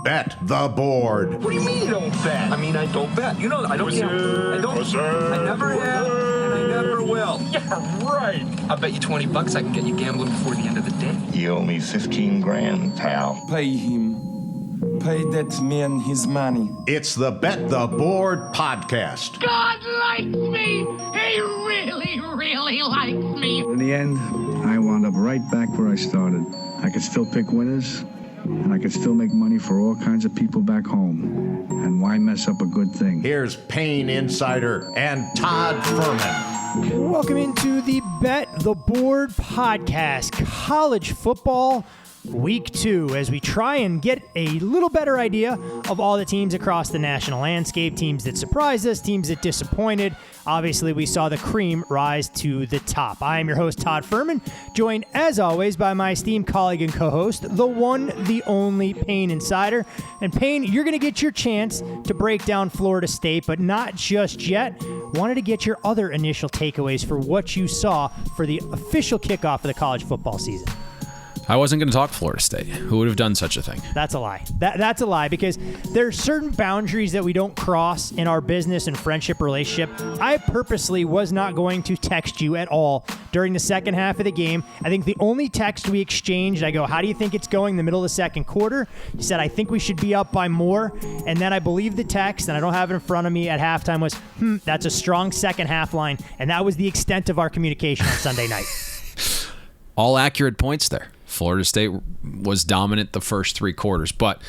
Bet the board. What do you mean you don't bet? I mean, I don't bet. You know, I don't gamble. I don't. I never have, and I never will. Yeah, right. I'll bet you $20 I can get you gambling before the end of the day. You owe me 15 grand, pal. Pay him. Pay that man his money. It's the Bet the Board podcast. God likes me. He really, really likes me. In the end, I wound up right back where I started. I could still pick winners, and I could still make money for all kinds of people back home. And why mess up a good thing? Here's Payne Insider and Todd Fuhrman. Welcome into the Bet the Board podcast, college football week 2, as we try and get a little better idea of all the teams across the national landscape, teams that surprised us, teams that disappointed. Obviously, we saw the cream rise to the top. I am your host, Todd Fuhrman, joined as always by my esteemed colleague and co-host, the one, the only Payne Insider. And Payne, you're going to get your chance to break down Florida State, but not just yet. Wanted to get your other initial takeaways for what you saw for the official kickoff of the college football season. I wasn't going to talk Florida State. Who would have done such a thing? That's a lie. That's a lie, because there are certain boundaries that we don't cross in our business and friendship relationship. I purposely was not going to text you at all during the second half of the game. I think the only text we exchanged, I go, how do you think it's going in the middle of the second quarter? You said, I think we should be up by more. And then I believe the text, and I don't have it in front of me at halftime, was, that's a strong second half line. And that was the extent of our communication on Sunday night. All accurate points there. Florida State was dominant the first 3 quarters, but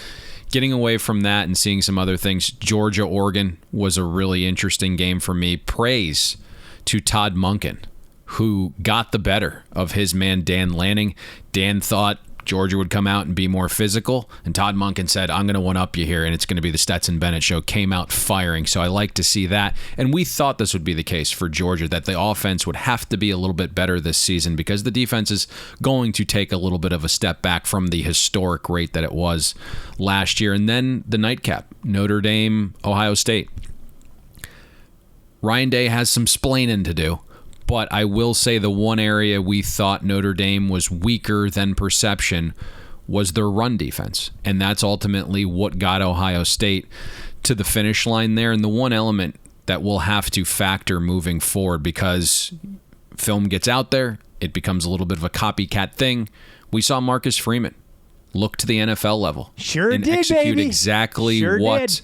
getting away from that and seeing some other things, Georgia-Oregon was a really interesting game for me. Praise to Todd Monken, who got the better of his man Dan Lanning. Dan thought Georgia would come out and be more physical, and Todd Monken said, I'm going to one-up you here, and it's going to be the Stetson Bennett show. Came out firing, so I like to see that. And we thought this would be the case for Georgia, that the offense would have to be a little bit better this season because the defense is going to take a little bit of a step back from the historic rate that it was last year. And then the nightcap, Notre Dame, Ohio State. Ryan Day has some splaining to do. But I will say the one area we thought Notre Dame was weaker than perception was their run defense. And that's ultimately what got Ohio State to the finish line there. And the one element that we'll have to factor moving forward, because film gets out there, it becomes a little bit of a copycat thing. We saw Marcus Freeman look to the NFL level. Sure did, execute baby. exactly Sure what did.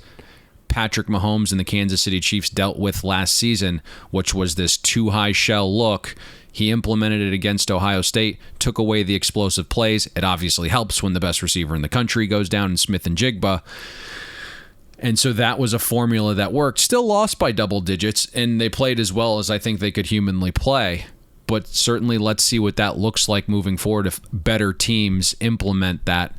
Patrick Mahomes and the Kansas City Chiefs dealt with last season, which was this too high shell look. He implemented it against Ohio State, took away the explosive plays. It obviously helps when the best receiver in the country goes down in Smith and Jigba. And so that was a formula that worked. Still lost by double digits, and they played as well as I think they could humanly play. But certainly let's see what that looks like moving forward if better teams implement that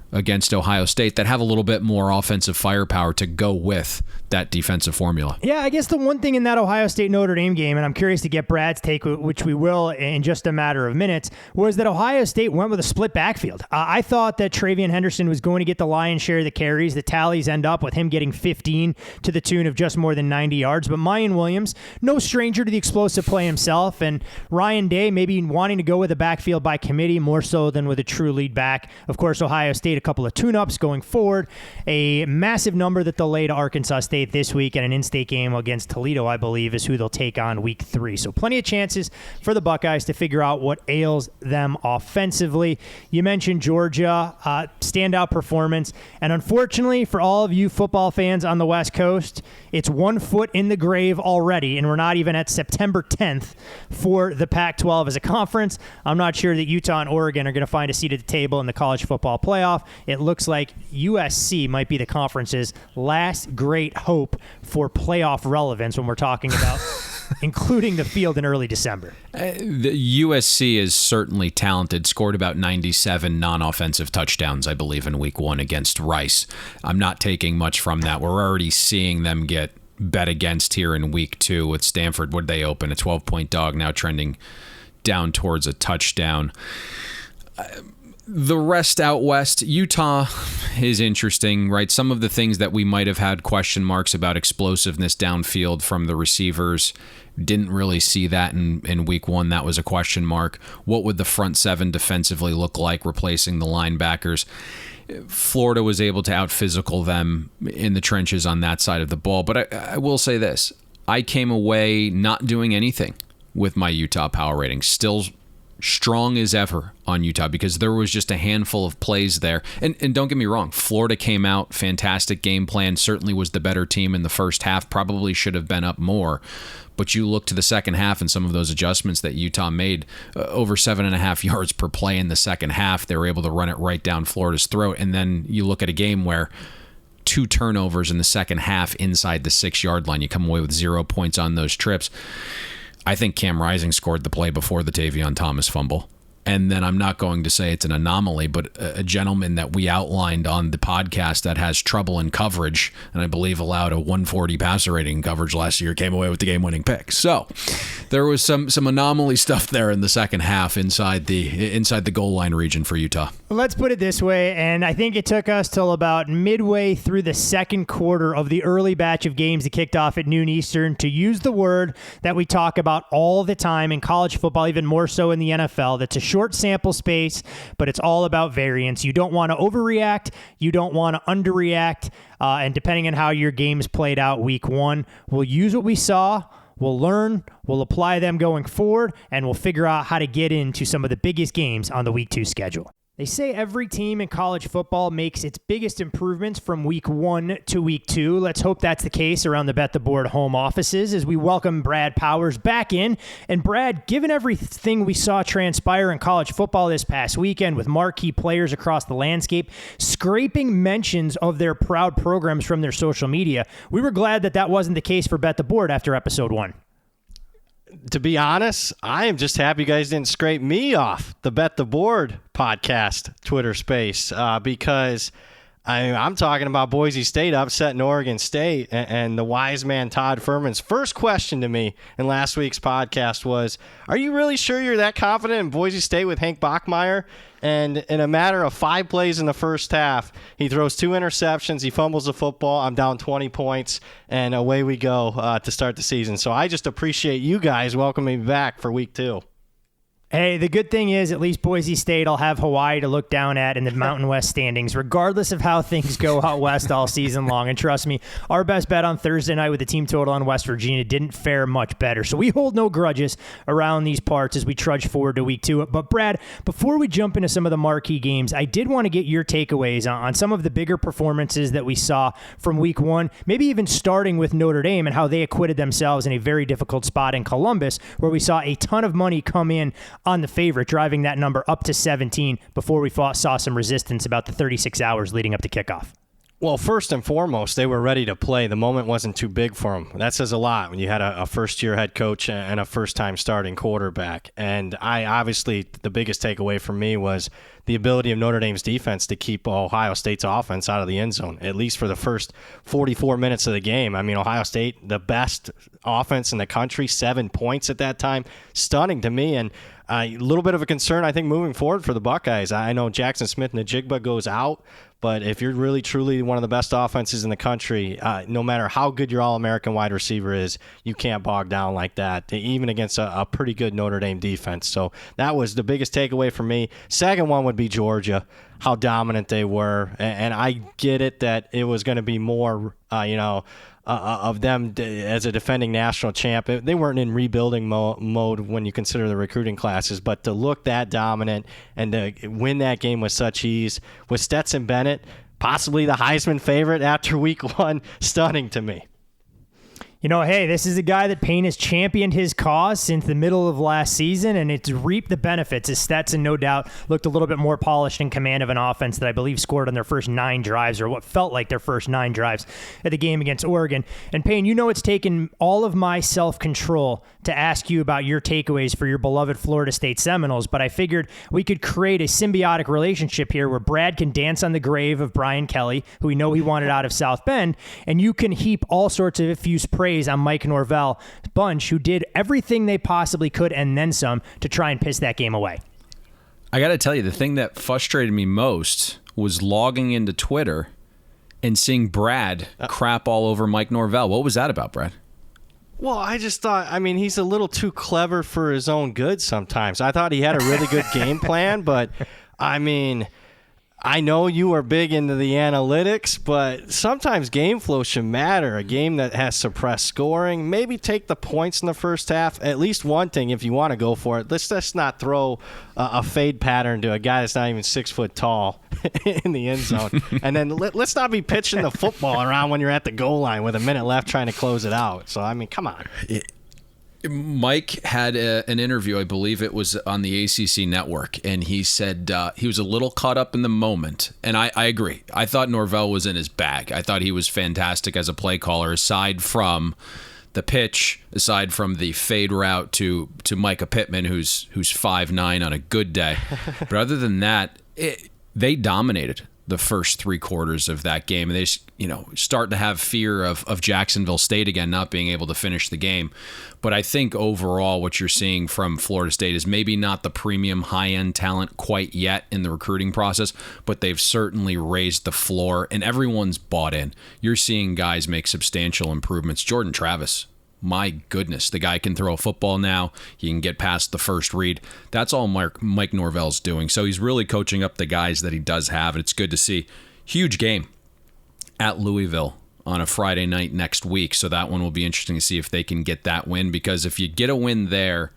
against Ohio State that have a little bit more offensive firepower to go with that defensive formula. Yeah, I guess the one thing in that Ohio State-Notre Dame game, and I'm curious to get Brad's take, which we will in just a matter of minutes, was that Ohio State went with a split backfield. I thought that Travion Henderson was going to get the lion's share of the carries. The tallies end up with him getting 15 to the tune of just more than 90 yards. But Mayan Williams, no stranger to the explosive play himself, and Ryan Day maybe wanting to go with a backfield by committee more so than with a true lead back. Of course, Ohio State, a couple of tune-ups going forward, a massive number that they'll lay to Arkansas State this week, and an in-state game against Toledo, I believe, is who they'll take on week 3. So plenty of chances for the Buckeyes to figure out what ails them offensively. You mentioned Georgia, standout performance, and unfortunately for all of you football fans on the West Coast, it's 1 foot in the grave already, and we're not even at September 10th for the Pac-12 as a conference. I'm not sure that Utah and Oregon are going to find a seat at the table in the college football playoff. It looks like USC might be the conference's last great hope for playoff relevance when we're talking about including the field in early December. The USC is certainly talented, scored about 97 non-offensive touchdowns, I believe, in week 1 against Rice. I'm not taking much from that. We're already seeing them get bet against here in week 2 with Stanford. Would they open a 12-point dog, now trending down towards a touchdown? The rest out west, Utah is interesting, right? Some of the things that we might have had question marks about explosiveness downfield from the receivers, didn't really see that in week 1. That was a question mark. What would the front 7 defensively look like replacing the linebackers? Florida was able to out-physical them in the trenches on that side of the ball. But I will say this. I came away not doing anything with my Utah power rating. Still strong as ever on Utah because there was just a handful of plays there. And don't get me wrong, Florida came out, fantastic game plan, certainly was the better team in the first half, probably should have been up more. But you look to the second half and some of those adjustments that Utah made, over 7.5 yards per play in the second half. They were able to run it right down Florida's throat. And then you look at a game where 2 turnovers in the second half inside the 6-yard line. You come away with 0 points on those trips. I think Cam Rising scored the play before the Tavion Thomas fumble. And then I'm not going to say it's an anomaly, but a gentleman that we outlined on the podcast that has trouble in coverage, and I believe allowed a 140 passer rating in coverage last year, came away with the game-winning pick. So there was some anomaly stuff there in the second half inside the goal line region for Utah. Let's put it this way, and I think it took us till about midway through the second quarter of the early batch of games that kicked off at noon Eastern to use the word that we talk about all the time in college football, even more so in the NFL. That's a short sample space, but it's all about variance. You don't want to overreact. You don't want to underreact. And depending on how your game's played out week one, we'll use what we saw. We'll learn, we'll apply them going forward, and we'll figure out how to get into some of the biggest games on the week 2 schedule. They say every team in college football makes its biggest improvements from week 1 to week 2. Let's hope that's the case around the Bet the Board home offices as we welcome Brad Powers back in. And Brad, given everything we saw transpire in college football this past weekend with marquee players across the landscape, scraping mentions of their proud programs from their social media, we were glad that that wasn't the case for Bet the Board after episode 1. To be honest, I am just happy you guys didn't scrape me off the Bet the Board podcast Twitter space because I'm talking about Boise State upsetting Oregon State, and the wise man Todd Fuhrman's first question to me in last week's podcast was, are you really sure you're that confident in Boise State with Hank Bachmeier? And in a matter of 5 plays in the first half, he throws 2 interceptions, he fumbles the football, I'm down 20 points, and away we go to start the season. So I just appreciate you guys welcoming me back for week 2. Hey, the good thing is at least Boise State will have Hawaii to look down at in the Mountain West standings, regardless of how things go out west all season long. And trust me, our best bet on Thursday night with the team total on West Virginia didn't fare much better. So we hold no grudges around these parts as we trudge forward to week 2. But Brad, before we jump into some of the marquee games, I did want to get your takeaways on some of the bigger performances that we saw from week 1, maybe even starting with Notre Dame and how they acquitted themselves in a very difficult spot in Columbus, where we saw a ton of money come in on the favorite, driving that number up to 17 before we saw some resistance about the 36 hours leading up to kickoff. Well, first and foremost, they were ready to play. The moment wasn't too big for them. That says a lot when you had a first-year head coach and a first-time starting quarterback. And the biggest takeaway for me was the ability of Notre Dame's defense to keep Ohio State's offense out of the end zone, at least for the first 44 minutes of the game. I mean, Ohio State, the best offense in the country, 7 points at that time. Stunning to me. And a little bit of a concern, I think, moving forward for the Buckeyes. I know Jackson Smith-Njigba goes out, but if you're really, truly one of the best offenses in the country, no matter how good your All-American wide receiver is, you can't bog down like that, even against a pretty good Notre Dame defense. So that was the biggest takeaway for me. Second one would be Georgia, how dominant they were. And I get it that it was going to be more, of them as a defending national champ. They weren't in rebuilding mode when you consider the recruiting classes, but to look that dominant and to win that game with such ease, with Stetson Bennett, possibly the Heisman favorite after week 1, stunning to me. You know, hey, this is a guy that Payne has championed his cause since the middle of last season, and it's reaped the benefits. His Stetson, no doubt, looked a little bit more polished in command of an offense that I believe scored on their first 9 drives, or what felt like their first 9 drives at the game against Oregon. And Payne, you know it's taken all of my self-control to ask you about your takeaways for your beloved Florida State Seminoles, but I figured we could create a symbiotic relationship here where Brad can dance on the grave of Brian Kelly, who we know he wanted out of South Bend, and you can heap all sorts of effuse praise on Mike Norvell's bunch, who did everything they possibly could and then some to try and piss that game away. I got to tell you, the thing that frustrated me most was logging into Twitter and seeing Brad crap all over Mike Norvell. What was that about, Brad? Well, I just thought, he's a little too clever for his own good sometimes. I thought he had a really good game plan, but, I know you are big into the analytics, but sometimes game flow should matter. A game that has suppressed scoring, maybe take the points in the first half. At least one thing, if you want to go for it, let's just not throw a fade pattern to a guy that's not even 6 foot tall in the end zone. And then let's not be pitching the football around when you're at the goal line with a minute left trying to close it out. So, I mean, come on. Mike had an interview, I believe it was on the ACC network, and he said he was a little caught up in the moment. And I agree. I thought Norvell was in his bag. I thought he was fantastic as a play caller, aside from the pitch, aside from the fade route to Micah Pittman, who's 5'9" on a good day. But other than that, they dominated the first 3 quarters of that game. And they start to have fear of Jacksonville State again not being able to finish the game. But I think overall what you're seeing from Florida State is maybe not the premium high-end talent quite yet in the recruiting process, but they've certainly raised the floor, and everyone's bought in. You're seeing guys make substantial improvements. Jordan Travis, my goodness, the guy can throw a football now. He can get past the first read. That's all Mike Norvell's doing. So he's really coaching up the guys that he does have, and it's good to see. Huge game at Louisville on a Friday night next week. So that one will be interesting to see if they can get that win, because if you get a win there,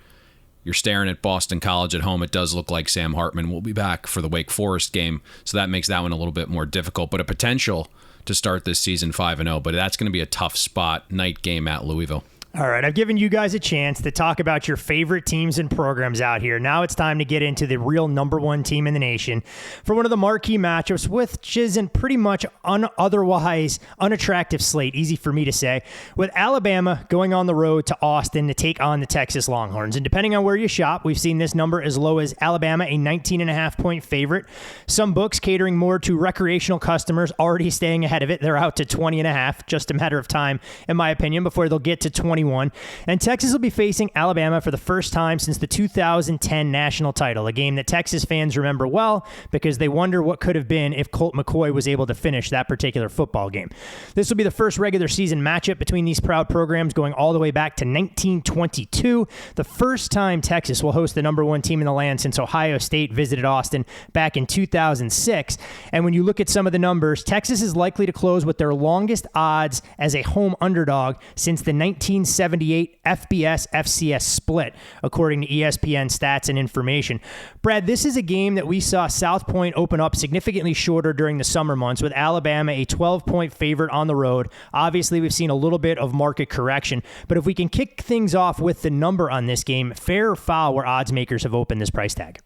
you're staring at Boston College at home. It does look like Sam Hartman will be back for the Wake Forest game, so that makes that one a little bit more difficult, but a potential to start this season 5-0, but that's going to be a tough spot, night game at Louisville. All right, I've given you guys a chance to talk about your favorite teams and programs out here. Now it's time to get into the real number one team in the nation for one of the marquee matchups, which is in pretty much otherwise unattractive slate, easy for me to say, with Alabama going on the road to Austin to take on the Texas Longhorns. And depending on where you shop, we've seen this number as low as Alabama, a 19.5-point favorite. Some books catering more to recreational customers already staying ahead of it. They're out to 20.5, just a matter of time, in my opinion, before they'll get to 20. And Texas will be facing Alabama for the first time since the 2010 national title, a game that Texas fans remember well because they wonder what could have been if Colt McCoy was able to finish that particular football game. This will be the first regular season matchup between these proud programs going all the way back to 1922, the first time Texas will host the number one team in the land since Ohio State visited Austin back in 2006. And when you look at some of the numbers, Texas is likely to close with their longest odds as a home underdog since the 1978 FBS-FCS split, according to ESPN stats and information. Brad, this is a game that we saw South Point open up significantly shorter during the summer months, with Alabama a 12-point favorite on the road. Obviously, we've seen a little bit of market correction, but if we can kick things off with the number on this game, fair or foul where odds makers have opened this price tag?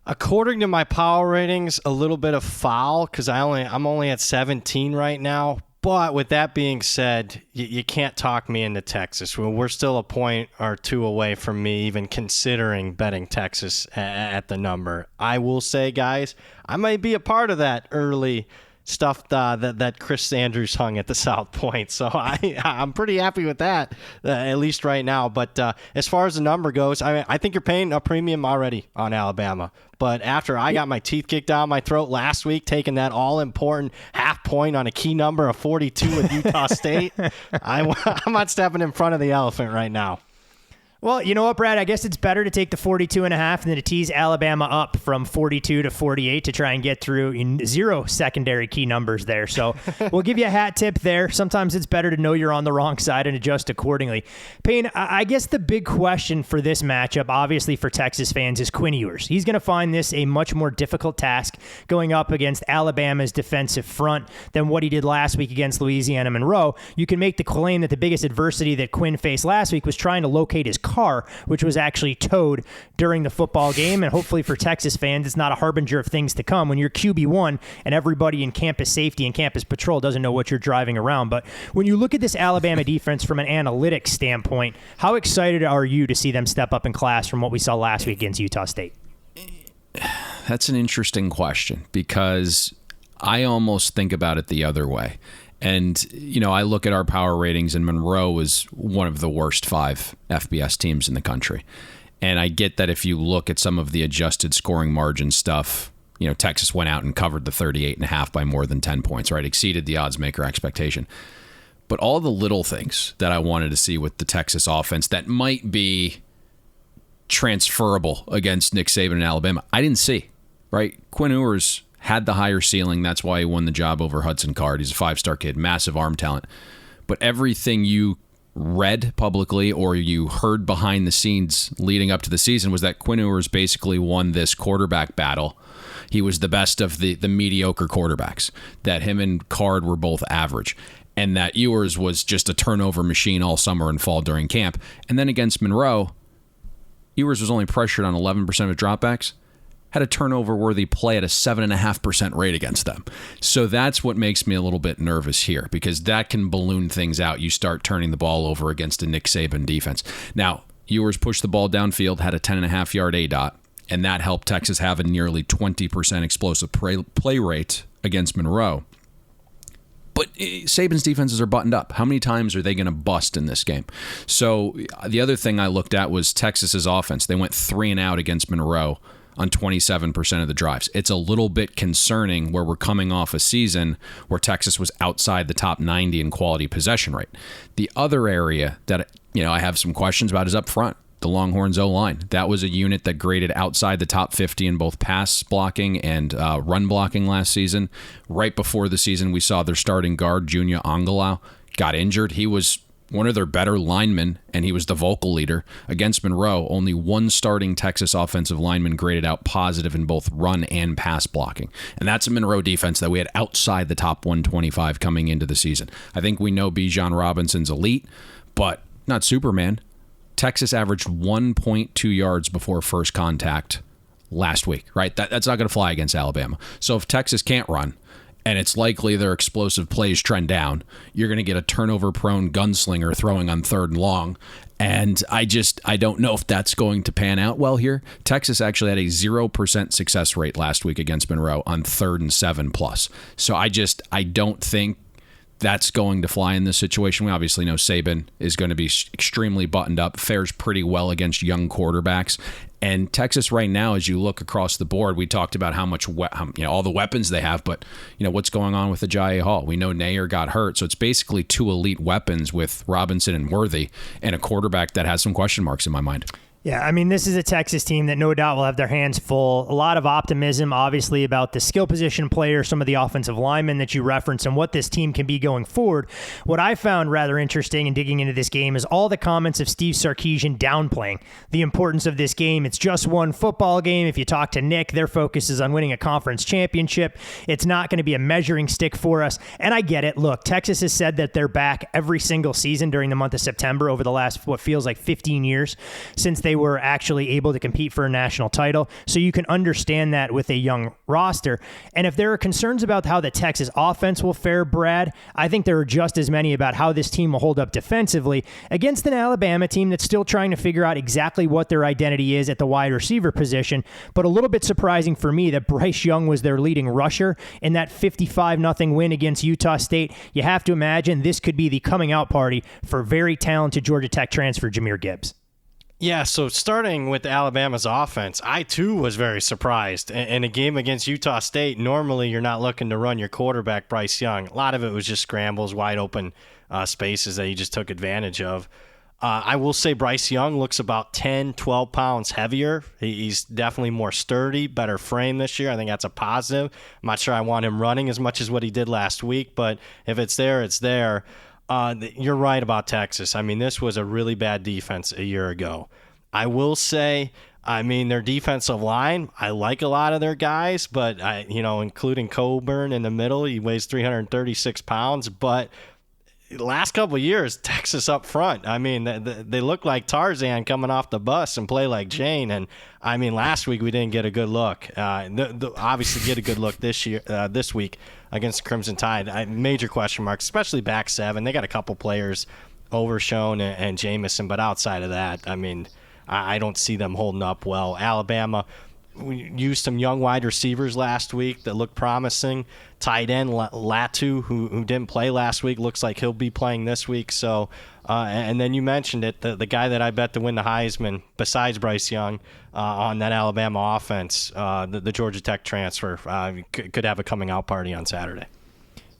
According to my power ratings, a little bit of foul, because I'm only at 17 right now. But with that being said, you can't talk me into Texas. We're still a point or two away from me even considering betting Texas at the number. I will say, guys, I might be a part of that early stuff that Chris Andrews hung at the South Point. So I'm pretty happy with that, at least right now. But as far as the number goes, I think you're paying a premium already on Alabama. But after I got my teeth kicked down my throat last week, taking that all-important half point on a key number of 42 with Utah State, I'm not stepping in front of the elephant right now. Well, you know what, Brad? I guess it's better to take the 42.5 than to tease Alabama up from 42 to 48 to try and get through 0 secondary key numbers there. So we'll give you a hat tip there. Sometimes it's better to know you're on the wrong side and adjust accordingly. Payne, I guess the big question for this matchup, obviously for Texas fans, is Quinn Ewers. He's going to find this a much more difficult task going up against Alabama's defensive front than what he did last week against Louisiana Monroe. You can make the claim that the biggest adversity that Quinn faced last week was trying to locate his car, which was actually towed during the football game. And hopefully for Texas fans, it's not a harbinger of things to come when you're QB1 and everybody in campus safety and campus patrol doesn't know what you're driving around. But when you look at this Alabama defense from an analytics standpoint, how excited are you to see them step up in class from what we saw last week against Utah State? That's an interesting question, because I almost think about it the other way. And, I look at our power ratings, and Monroe was one of the worst 5 FBS teams in the country. And I get that if you look at some of the adjusted scoring margin stuff, Texas went out and covered the 38.5 by more than 10 points, right? Exceeded the odds maker expectation. But all the little things that I wanted to see with the Texas offense that might be transferable against Nick Saban and Alabama, I didn't see, right? Quinn Ewers had the higher ceiling. That's why he won the job over Hudson Card. He's a 5-star kid, massive arm talent. But everything you read publicly or you heard behind the scenes leading up to the season was that Quinn Ewers basically won this quarterback battle. He was the best of the mediocre quarterbacks, that him and Card were both average, and that Ewers was just a turnover machine all summer and fall during camp. And then against Monroe, Ewers was only pressured on 11% of dropbacks, had a turnover-worthy play at a 7.5% rate against them. So that's what makes me a little bit nervous here, because that can balloon things out. You start turning the ball over against a Nick Saban defense. Now, Ewers pushed the ball downfield, had a 10.5-yard ADOT, and that helped Texas have a nearly 20% explosive play rate against Monroe. But Saban's defenses are buttoned up. How many times are they going to bust in this game? So the other thing I looked at was Texas's offense. They went 3-and-out against Monroe on 27% of the drives. It's a little bit concerning where we're coming off a season where Texas was outside the top 90 in quality possession rate. The other area that I have some questions about is up front. The Longhorns O-line. That was a unit that graded outside the top 50 in both pass blocking and run blocking last season. Right before the season, we saw their starting guard, Junior Angalau, got injured. He was one of their better linemen, and he was the vocal leader. Against Monroe, only one starting Texas offensive lineman graded out positive in both run and pass blocking. And that's a Monroe defense that we had outside the top 125 coming into the season. I think we know Bijan Robinson's elite, but not Superman. Texas averaged 1.2 yards before first contact last week, right? That's not going to fly against Alabama. So if Texas can't run, and it's likely their explosive plays trend down, you're going to get a turnover-prone gunslinger throwing on 3rd and long. And I don't know if that's going to pan out well here. Texas actually had a 0% success rate last week against Monroe on 3rd and 7+. So I don't think that's going to fly in this situation. We obviously know Saban is going to be extremely buttoned up, fares pretty well against young quarterbacks. And Texas right now, as you look across the board, we talked about how much all the weapons they have, but what's going on with Ajayi Hall? We know Nair got hurt, so it's basically 2 elite weapons with Robinson and Worthy, and a quarterback that has some question marks in my mind. Yeah, I mean, this is a Texas team that no doubt will have their hands full. A lot of optimism, obviously, about the skill position players, some of the offensive linemen that you referenced, and what this team can be going forward. What I found rather interesting in digging into this game is all the comments of Steve Sarkisian downplaying the importance of this game. It's just one football game. If you talk to Nick, their focus is on winning a conference championship. It's not going to be a measuring stick for us. And I get it. Look, Texas has said that they're back every single season during the month of September over the last, what feels like 15 years since they were actually able to compete for a national title. So you can understand that with a young roster. And if there are concerns about how the Texas offense will fare, Brad, I think there are just as many about how this team will hold up defensively against an Alabama team that's still trying to figure out exactly what their identity is at the wide receiver position. But a little bit surprising for me that Bryce Young was their leading rusher in that 55-0 win against Utah State. You have to imagine this could be the coming out party for very talented Georgia Tech transfer Jahmyr Gibbs. Yeah, so starting with Alabama's offense, I too was very surprised. In a game against Utah State, normally you're not looking to run your quarterback, Bryce Young. A lot of it was just scrambles, wide open spaces that he just took advantage of. I will say Bryce Young looks about 10, 12 pounds heavier. He's definitely more sturdy, better frame this year. I think that's a positive. I'm not sure I want him running as much as what he did last week, but if it's there, it's there. You're right about Texas. I mean, this was a really bad defense a year ago. I will say, their defensive line, I like a lot of their guys, but, including Coburn in the middle, he weighs 336 pounds. But the last couple of years, Texas up front, they look like Tarzan coming off the bus and play like Jane. And, last week we didn't get a good look. Obviously get a good look this week against the Crimson Tide. Major question marks, especially back seven. They got a couple players, Overshone and Jamison, but outside of that, I don't see them holding up well. Alabama, we used some young wide receivers last week that looked promising. Tight end Latu, who didn't play last week, looks like he'll be playing this week. So, and then you mentioned it, the guy that I bet to win the Heisman, besides Bryce Young, on that Alabama offense, the Georgia Tech transfer, could have a coming out party on Saturday.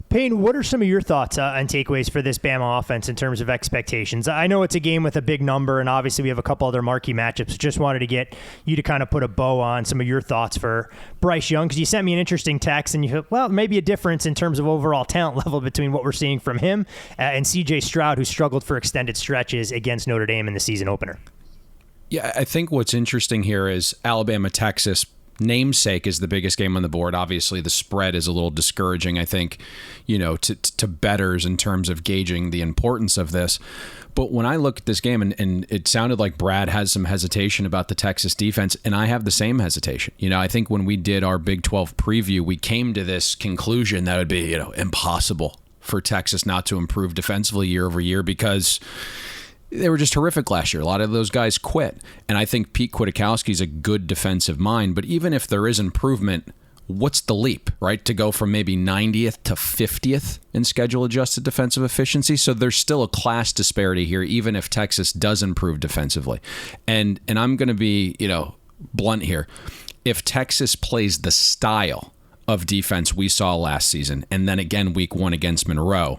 Payne, what are some of your thoughts and takeaways for this Bama offense in terms of expectations? I know it's a game with a big number, and obviously we have a couple other marquee matchups. Just wanted to get you to kind of put a bow on some of your thoughts for Bryce Young, because you sent me an interesting text, and you thought, well, maybe a difference in terms of overall talent level between what we're seeing from him and C.J. Stroud, who struggled for extended stretches against Notre Dame in the season opener. Yeah, I think what's interesting here is Alabama-Texas. Namesake is the biggest game on the board. Obviously, the spread is a little discouraging, I think, to bettors in terms of gauging the importance of this. But when I look at this game, and it sounded like Brad has some hesitation about the Texas defense, and I have the same hesitation. I think when we did our Big 12 preview, we came to this conclusion that it would be, impossible for Texas not to improve defensively year over year because they were just horrific last year. A lot of those guys quit. And I think Pete Kwiatkowski's a good defensive mind. But even if there is improvement, what's the leap, right? To go from maybe 90th to 50th in schedule-adjusted defensive efficiency. So there's still a class disparity here, even if Texas does improve defensively. And I'm going to be, blunt here. If Texas plays the style of defense we saw last season, and then again week 1 against Monroe,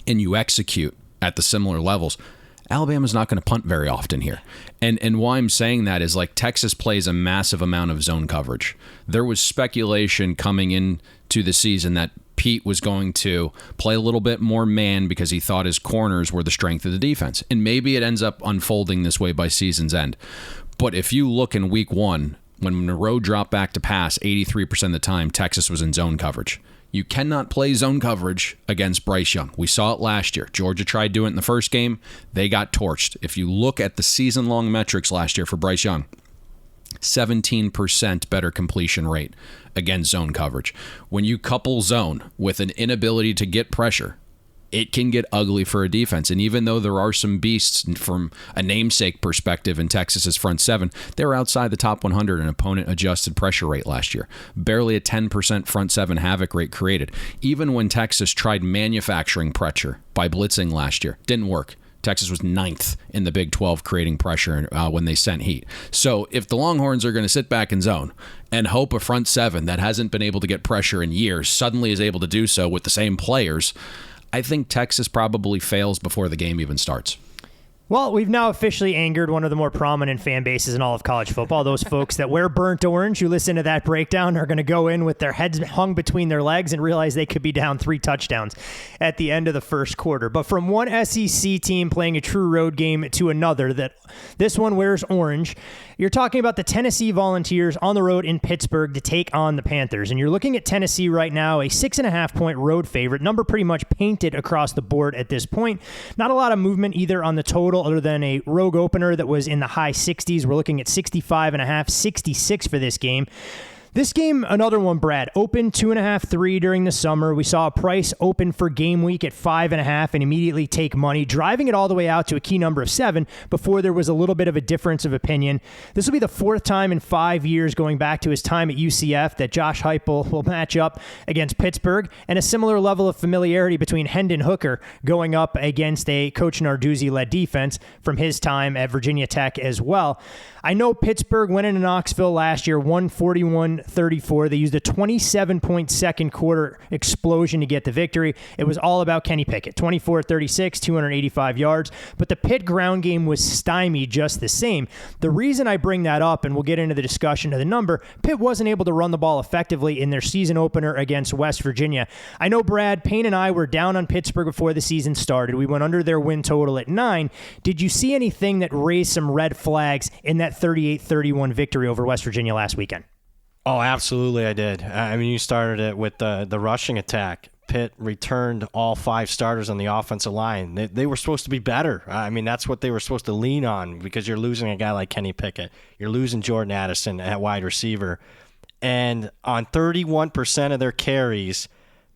and you execute at the similar levels, Alabama's not going to punt very often here. And why I'm saying that is like Texas plays a massive amount of zone coverage. There was speculation coming into the season that Pete was going to play a little bit more man because he thought his corners were the strength of the defense. And maybe it ends up unfolding this way by season's end. But if you look in week 1, when Monroe dropped back to pass 83% of the time, Texas was in zone coverage. You cannot play zone coverage against Bryce Young. We saw it last year. Georgia tried doing it in the first game. They got torched. If you look at the season-long metrics last year for Bryce Young, 17% better completion rate against zone coverage. When you couple zone with an inability to get pressure, it can get ugly for a defense. And even though there are some beasts from a namesake perspective in Texas's front seven, they were outside the top 100 in opponent-adjusted pressure rate last year. Barely a 10% front seven havoc rate created. Even when Texas tried manufacturing pressure by blitzing last year, didn't work. Texas was 9th in the Big 12 creating pressure when they sent heat. So if the Longhorns are going to sit back in zone and hope a front seven that hasn't been able to get pressure in years suddenly is able to do so with the same players, I think Texas probably fails before the game even starts. Well, we've now officially angered one of the more prominent fan bases in all of college football. Those folks that wear burnt orange who listen to that breakdown are going to go in with their heads hung between their legs and realize they could be down 3 touchdowns at the end of the first quarter. But from one SEC team playing a true road game to another, that this one wears orange, you're talking about the Tennessee Volunteers on the road in Pittsburgh to take on the Panthers. And you're looking at Tennessee right now, a 6.5-point road favorite, number pretty much painted across the board at this point. Not a lot of movement either on the total other than a rogue opener that was in the high 60s. We're looking at 65.5, 66 for this game. This game, another one, Brad, opened 2.5, 3 during the summer. We saw a price open for game week at 5.5 and immediately take money, driving it all the way out to a key number of 7 before there was a little bit of a difference of opinion. This will be the 4th time in 5 years going back to his time at UCF that Josh Heupel will match up against Pittsburgh, and a similar level of familiarity between Hendon Hooker going up against a Coach Narduzzi-led defense from his time at Virginia Tech as well. I know Pittsburgh went into Knoxville last year, 141-34. They used a 27-point second quarter explosion to get the victory. It was all about Kenny Pickett, 24-36, 285 yards. But the Pitt ground game was stymied just the same. The reason I bring that up, and we'll get into the discussion of the number, Pitt wasn't able to run the ball effectively in their season opener against West Virginia. I know, Brad, Payne and I were down on Pittsburgh before the season started. We went under their win total at 9. Did you see anything that raised some red flags in that 38-31 victory over West Virginia last weekend? Oh, absolutely I did. I mean, you started it with the rushing attack. Pitt returned all 5 starters on the offensive line. They were supposed to be better. I mean, that's what they were supposed to lean on because you're losing a guy like Kenny Pickett. You're losing Jordan Addison at wide receiver. And on 31% of their carries,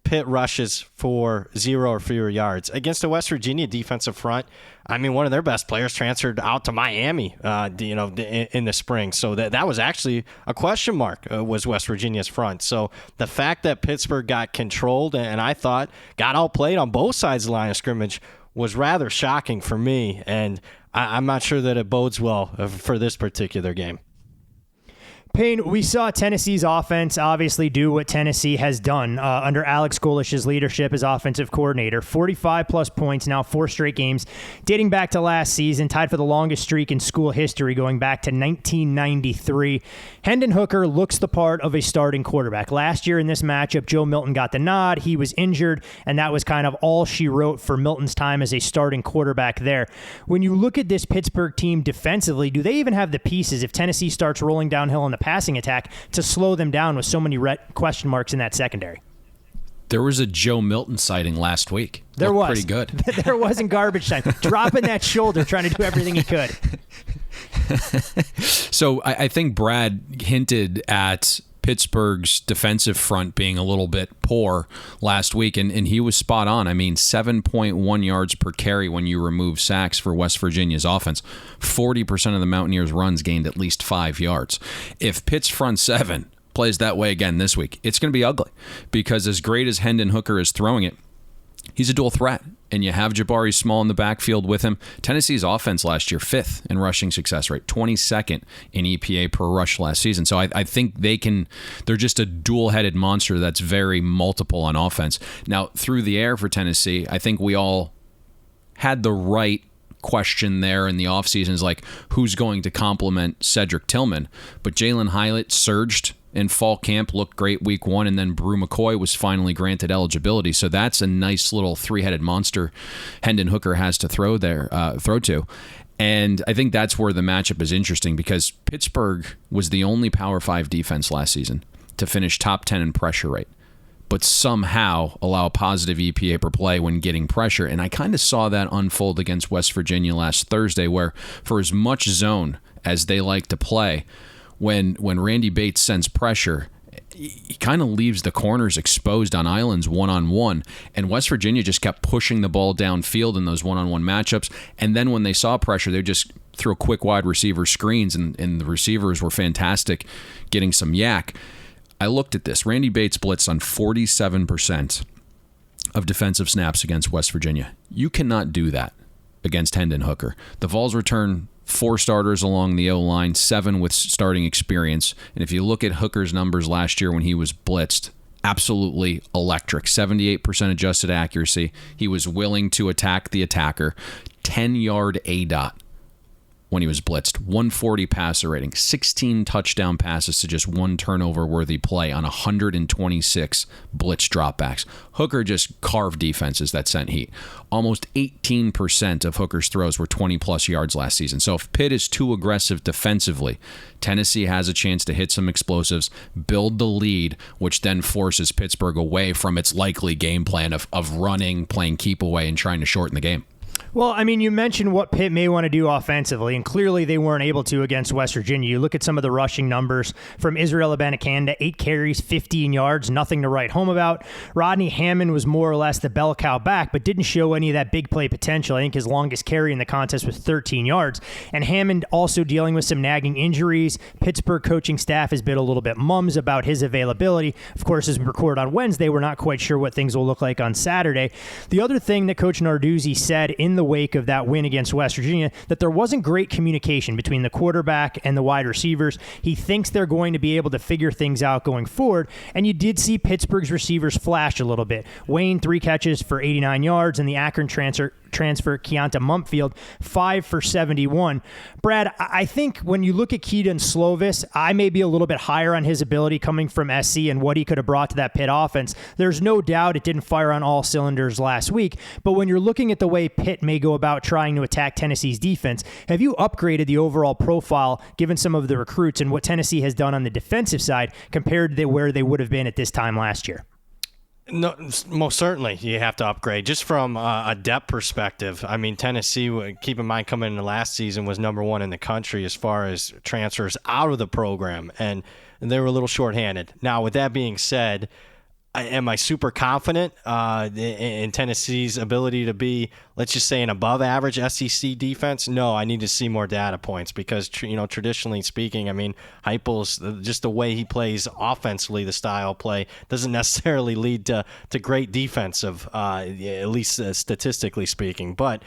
Pitt rushes for 0 or fewer yards. Against the West Virginia defensive front, I mean, one of their best players transferred out to Miami, in the spring. So that was actually a question mark, was West Virginia's front. So the fact that Pittsburgh got controlled and I thought got outplayed on both sides of the line of scrimmage was rather shocking for me. And I'm not sure that it bodes well for this particular game. Payne, we saw Tennessee's offense obviously do what Tennessee has done under Alex Golish's leadership as offensive coordinator. 45-plus points now, 4 straight games, dating back to last season, tied for the longest streak in school history going back to 1993. Hendon Hooker looks the part of a starting quarterback. Last year in this matchup, Joe Milton got the nod. He was injured, and that was kind of all she wrote for Milton's time as a starting quarterback there. When you look at this Pittsburgh team defensively, do they even have the pieces if Tennessee starts rolling downhill in the passing attack to slow them down with so many question marks in that secondary? There was a Joe Milton sighting last week. There was. Pretty good. There was in garbage time. Dropping that shoulder, trying to do everything he could. So I think Brad hinted at Pittsburgh's defensive front being a little bit poor last week, and he was spot on. I mean, 7.1 yards per carry when you remove sacks for West Virginia's offense. 40% of the Mountaineers' runs gained at least 5 yards. If Pitt's front seven plays that way again this week, it's going to be ugly, because as great as Hendon Hooker is throwing it, he's a dual threat, and you have Jabari Small in the backfield with him. Tennessee's offense last year, 5th in rushing success rate, 22nd in EPA per rush last season. So I think they're just a dual-headed monster that's very multiple on offense. Now, through the air for Tennessee, I think we all had the right question there in the offseason, is like, who's going to complement Cedric Tillman? But Jalen Hylett surged in fall camp, looked great week 1, and then Brew McCoy was finally granted eligibility. So that's a nice little 3-headed monster Hendon Hooker has to throw to. And I think that's where the matchup is interesting, because Pittsburgh was the only Power 5 defense last season to finish top 10 in pressure rate, but somehow allow a positive EPA per play when getting pressure. And I kind of saw that unfold against West Virginia last Thursday, where for as much zone as they like to play, when Randy Bates sends pressure, he kind of leaves the corners exposed on islands one-on-one, and West Virginia just kept pushing the ball downfield in those one-on-one matchups. And then when they saw pressure, they just threw quick wide receiver screens, and the receivers were fantastic getting some yak. I looked at this. Randy Bates blitzed on 47% of defensive snaps against West Virginia. You cannot do that against Hendon Hooker. The Vols return 4 starters along the O-line, 7 with starting experience. And if you look at Hooker's numbers last year when he was blitzed, absolutely electric. 78% adjusted accuracy. He was willing to attack the attacker. 10-yard ADOT when he was blitzed. 140 passer rating. 16 touchdown passes to just 1 turnover-worthy play on 126 blitz dropbacks. Hooker just carved defenses that sent heat. Almost 18% of Hooker's throws were 20-plus yards last season. So if Pitt is too aggressive defensively, Tennessee has a chance to hit some explosives, build the lead, which then forces Pittsburgh away from its likely game plan of running, playing keep away, and trying to shorten the game. Well, I mean, you mentioned what Pitt may want to do offensively, and clearly they weren't able to against West Virginia. You look at some of the rushing numbers from Israel Abanikanda, 8 carries, 15 yards, nothing to write home about. Rodney Hammond was more or less the bell cow back, but didn't show any of that big play potential. I think his longest carry in the contest was 13 yards. And Hammond also dealing with some nagging injuries. Pittsburgh coaching staff has been a little bit mums about his availability. Of course, as we record on Wednesday, we're not quite sure what things will look like on Saturday. The other thing that Coach Narduzzi said in the wake of that win against West Virginia, that there wasn't great communication between the quarterback and the wide receivers. He thinks they're going to be able to figure things out going forward, and you did see Pittsburgh's receivers flash a little bit. Wayne, 3 catches for 89 yards, and the Akron transfer Keonta Mumpfield, 5 for 71. Brad, I think when you look at Keaton Slovis, I may be a little bit higher on his ability coming from SC and what he could have brought to that Pitt offense. There's no doubt it didn't fire on all cylinders last week, but when you're looking at the way Pitt may go about trying to attack Tennessee's defense, have you upgraded the overall profile given some of the recruits and what Tennessee has done on the defensive side compared to where they would have been at this time last year? No, most certainly you have to upgrade. Just from a depth perspective, I mean, Tennessee, keep in mind, coming into last season was number 1 in the country as far as transfers out of the program, and they were a little shorthanded. Now, with that being said, am I super confident in Tennessee's ability to be, let's just say, an above-average SEC defense? No, I need to see more data points because, traditionally speaking, I mean, Heupel's, just the way he plays offensively, the style play, doesn't necessarily lead to great defensive, at least statistically speaking. But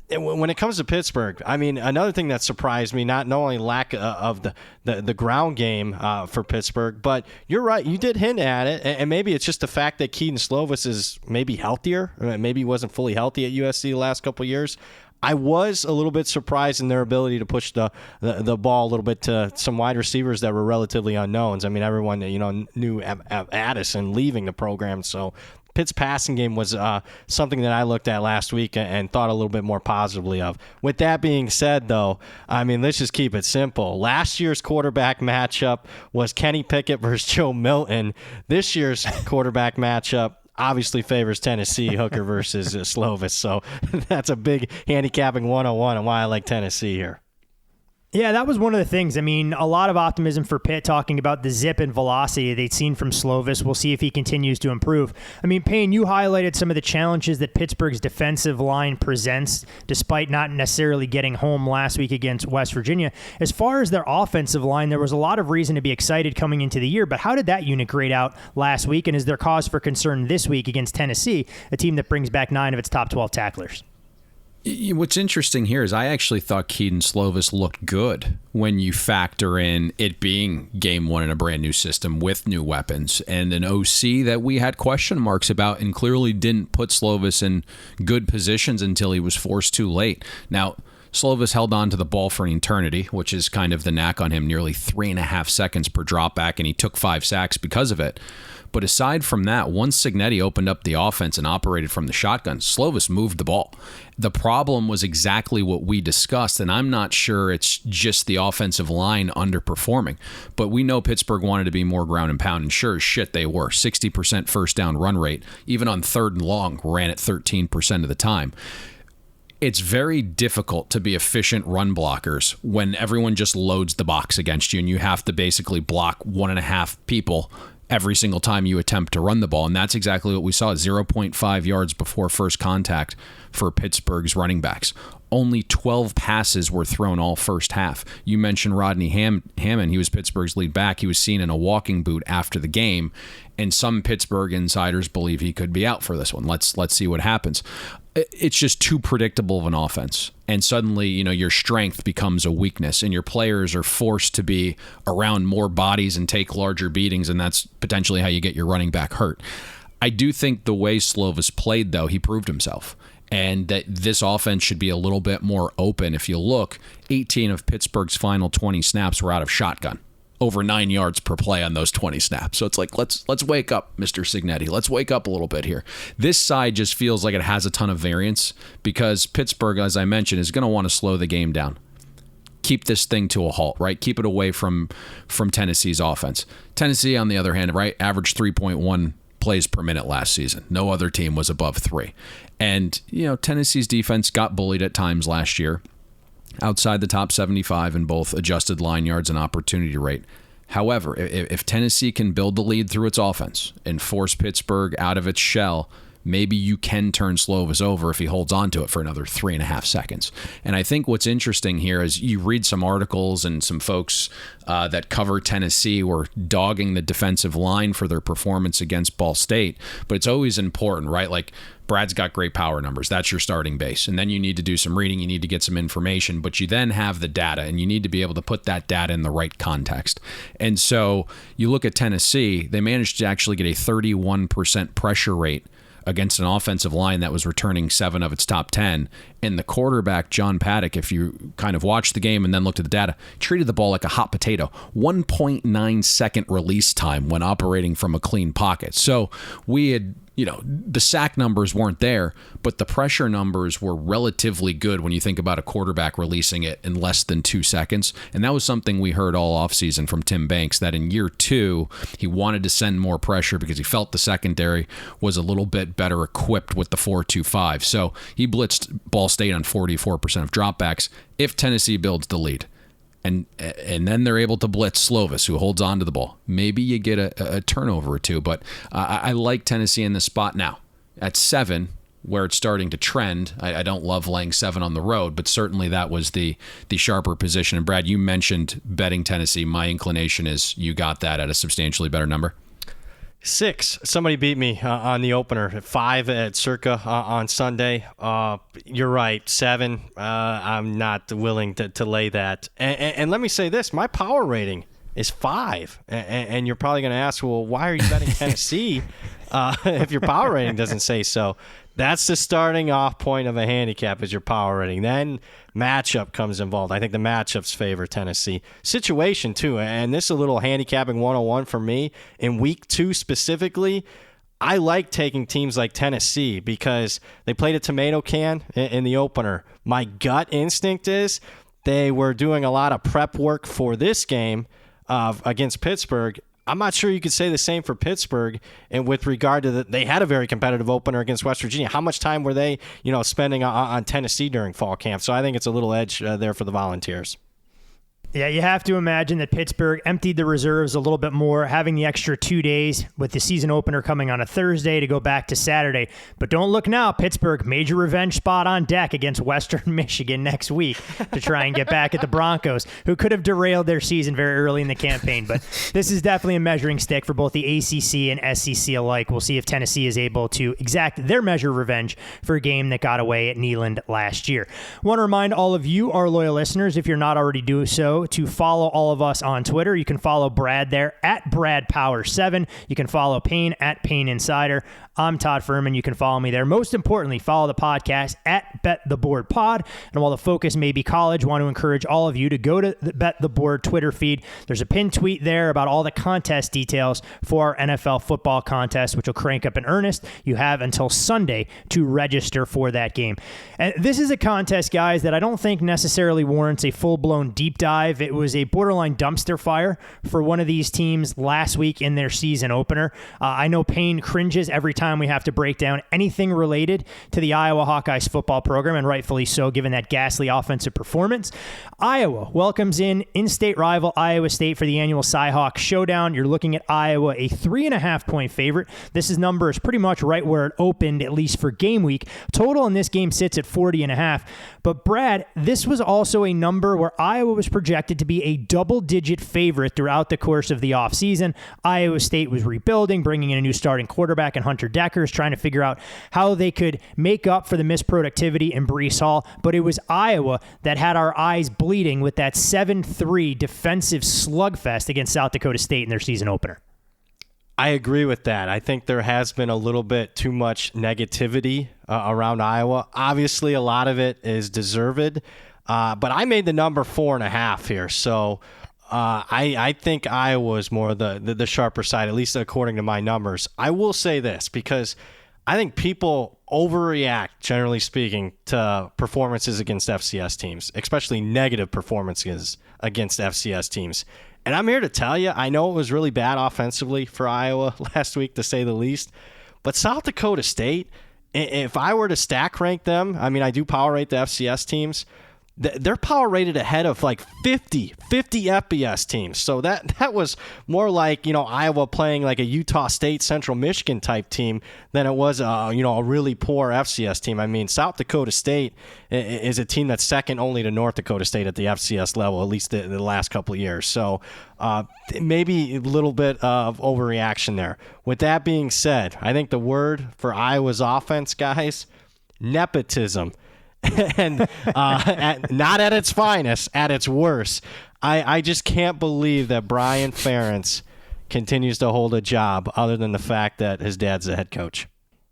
when it comes to Pittsburgh, I mean, another thing that surprised me, not only lack of the ground game for Pittsburgh, but you're right, you did hint at it, and maybe it's just the fact that Keaton Slovis is maybe healthier. Maybe he wasn't fully healthy at USC the last couple of years. I was a little bit surprised in their ability to push the ball a little bit to some wide receivers that were relatively unknowns. I mean, everyone knew Addison leaving the program, so Pitt's passing game was something that I looked at last week and thought a little bit more positively of. With that being said, though, I mean, let's just keep it simple. Last year's quarterback matchup was Kenny Pickett versus Joe Milton. This year's quarterback matchup obviously favors Tennessee, Hooker versus Slovis. So that's a big handicapping 101 on why I like Tennessee here. Yeah, that was one of the things. I mean, a lot of optimism for Pitt, talking about the zip and velocity they'd seen from Slovis. We'll see if he continues to improve. I mean, Payne, you highlighted some of the challenges that Pittsburgh's defensive line presents, despite not necessarily getting home last week against West Virginia. As far as their offensive line, there was a lot of reason to be excited coming into the year, but how did that unit grade out last week, and is there cause for concern this week against Tennessee, a team that brings back 9 of its top 12 tacklers? What's interesting here is I actually thought Keaton Slovis looked good when you factor in it being game one in a brand new system with new weapons and an OC that we had question marks about and clearly didn't put Slovis in good positions until he was forced too late. Now, Slovis held on to the ball for an eternity, which is kind of the knack on him, nearly 3.5 seconds per drop back, and he took 5 sacks because of it. But aside from that, once Cignetti opened up the offense and operated from the shotgun, Slovis moved the ball. The problem was exactly what we discussed, and I'm not sure it's just the offensive line underperforming. But we know Pittsburgh wanted to be more ground and pound, and sure as shit they were. 60% first down run rate, even on 3rd and long, ran at 13% of the time. It's very difficult to be efficient run blockers when everyone just loads the box against you and you have to basically block 1.5 people every single time you attempt to run the ball. And that's exactly what we saw, 0.5 yards before first contact for Pittsburgh's running backs. Only 12 passes were thrown all first half. You mentioned Rodney Hammond. He was Pittsburgh's lead back. He was seen in a walking boot after the game, and some Pittsburgh insiders believe he could be out for this one. Let's see what happens. It's just too predictable of an offense. And suddenly, your strength becomes a weakness and your players are forced to be around more bodies and take larger beatings, and that's potentially how you get your running back hurt. I do think the way Slovis played, though, he proved himself. And that this offense should be a little bit more open. If you look, 18 of Pittsburgh's final 20 snaps were out of shotgun. Over 9 yards per play on those 20 snaps. So it's like, let's wake up, Mr. Cignetti. Let's wake up a little bit here. This side just feels like it has a ton of variance because Pittsburgh, as I mentioned, is going to want to slow the game down. Keep this thing to a halt, right? Keep it away from Tennessee's offense. Tennessee, on the other hand, right, averaged 3.1 plays per minute last season. No other team was above 3. And, Tennessee's defense got bullied at times last year, outside the top 75 in both adjusted line yards and opportunity rate. However, if Tennessee can build the lead through its offense and force Pittsburgh out of its shell, maybe you can turn Slovis over if he holds on to it for another 3.5 seconds. And I think what's interesting here is you read some articles and some folks that cover Tennessee were dogging the defensive line for their performance against Ball State. But it's always important, right? Like, Brad's got great power numbers. That's your starting base. And then you need to do some reading. You need to get some information. But you then have the data, and you need to be able to put that data in the right context. And so you look at Tennessee, they managed to actually get a 31% pressure rate against an offensive line that was returning 7 of its top 10. And the quarterback, John Paddock, if you kind of watched the game and then looked at the data, treated the ball like a hot potato. 1.9 second release time when operating from a clean pocket. So we had, the sack numbers weren't there, but the pressure numbers were relatively good when you think about a quarterback releasing it in less than 2 seconds. And that was something we heard all offseason from Tim Banks, that in year 2, he wanted to send more pressure because he felt the secondary was a little bit better equipped with the 4-2-5. So he blitzed Ball State on 44% of dropbacks if Tennessee builds the lead. And then they're able to blitz Slovis, who holds on to the ball. Maybe you get a turnover or two, but I like Tennessee in this spot now. At 7, where it's starting to trend, I don't love laying 7 on the road, but certainly that was the sharper position. And Brad, you mentioned betting Tennessee. My inclination is you got that at a substantially better number. 6. Somebody beat me on the opener. 5 at Circa on Sunday. You're right. 7. I'm not willing to lay that. And let me say this. My power rating is 5. And you're probably going to ask, well, why are you betting Tennessee if your power rating doesn't say so? That's the starting off point of a handicap is your power rating. Then matchup comes involved. I think the matchups favor Tennessee. Situation, too, and this is a little handicapping 101 for me. In week 2 specifically, I like taking teams like Tennessee because they played a tomato can in the opener. My gut instinct is they were doing a lot of prep work for this game against Pittsburgh. I'm not sure you could say the same for Pittsburgh, and with regard to they had a very competitive opener against West Virginia. How much time were they, spending on Tennessee during fall camp? So I think it's a little edge there for the Volunteers. Yeah, you have to imagine that Pittsburgh emptied the reserves a little bit more, having the extra 2 days with the season opener coming on a Thursday to go back to Saturday. But don't look now, Pittsburgh, major revenge spot on deck against Western Michigan next week to try and get back at the Broncos, who could have derailed their season very early in the campaign. But this is definitely a measuring stick for both the ACC and SEC alike. We'll see if Tennessee is able to exact their measure of revenge for a game that got away at Neyland last year. Want to remind all of you, our loyal listeners, if you're not already doing so, to follow all of us on Twitter. You can follow Brad there at BradPower7. You can follow Payne at Payne Insider. I'm Todd Fuhrman. You can follow me there. Most importantly, follow the podcast at Bet the Board Pod. And while the focus may be college, I want to encourage all of you to go to the Bet the Board Twitter feed. There's a pinned tweet there about all the contest details for our NFL football contest, which will crank up in earnest. You have until Sunday to register for that game. And this is a contest, guys, that I don't think necessarily warrants a full-blown deep dive. It was a borderline dumpster fire for one of these teams last week in their season opener. I know Payne cringes every time we have to break down anything related to the Iowa Hawkeyes football program, and rightfully so, given that ghastly offensive performance. Iowa welcomes in-state rival Iowa State for the annual Cy-Hawk Showdown. You're looking at Iowa, a 3.5-point favorite. This number is pretty much right where it opened, at least for game week. Total in this game sits at 40.5. But Brad, this was also a number where Iowa was projected to be a double-digit favorite throughout the course of the offseason. Iowa State was rebuilding, bringing in a new starting quarterback in Hunter Deckers, trying to figure out how they could make up for the missed productivity in Breece Hall. But it was Iowa that had our eyes bleeding with that 7-3 defensive slugfest against South Dakota State in their season opener. I agree with that. I think there has been a little bit too much negativity around Iowa. Obviously, a lot of it is deserved, but I made the number 4.5 here. So I think Iowa is more the sharper side, at least according to my numbers. I will say this, because I think people overreact, generally speaking, to performances against FCS teams, especially negative performances against FCS teams. And I'm here to tell you, I know it was really bad offensively for Iowa last week, to say the least. But South Dakota State, if I were to stack rank them, I mean, I do power rate the FCS teams. They're power rated ahead of like 50 FBS teams. So that was more like, Iowa playing like a Utah State, Central Michigan type team than it was, a really poor FCS team. I mean, South Dakota State is a team that's second only to North Dakota State at the FCS level, at least the last couple of years. So maybe a little bit of overreaction there. With that being said, I think the word for Iowa's offense, guys, nepotism. And not at its finest, at its worst. I just can't believe that Brian Ferentz continues to hold a job other than the fact that his dad's the head coach.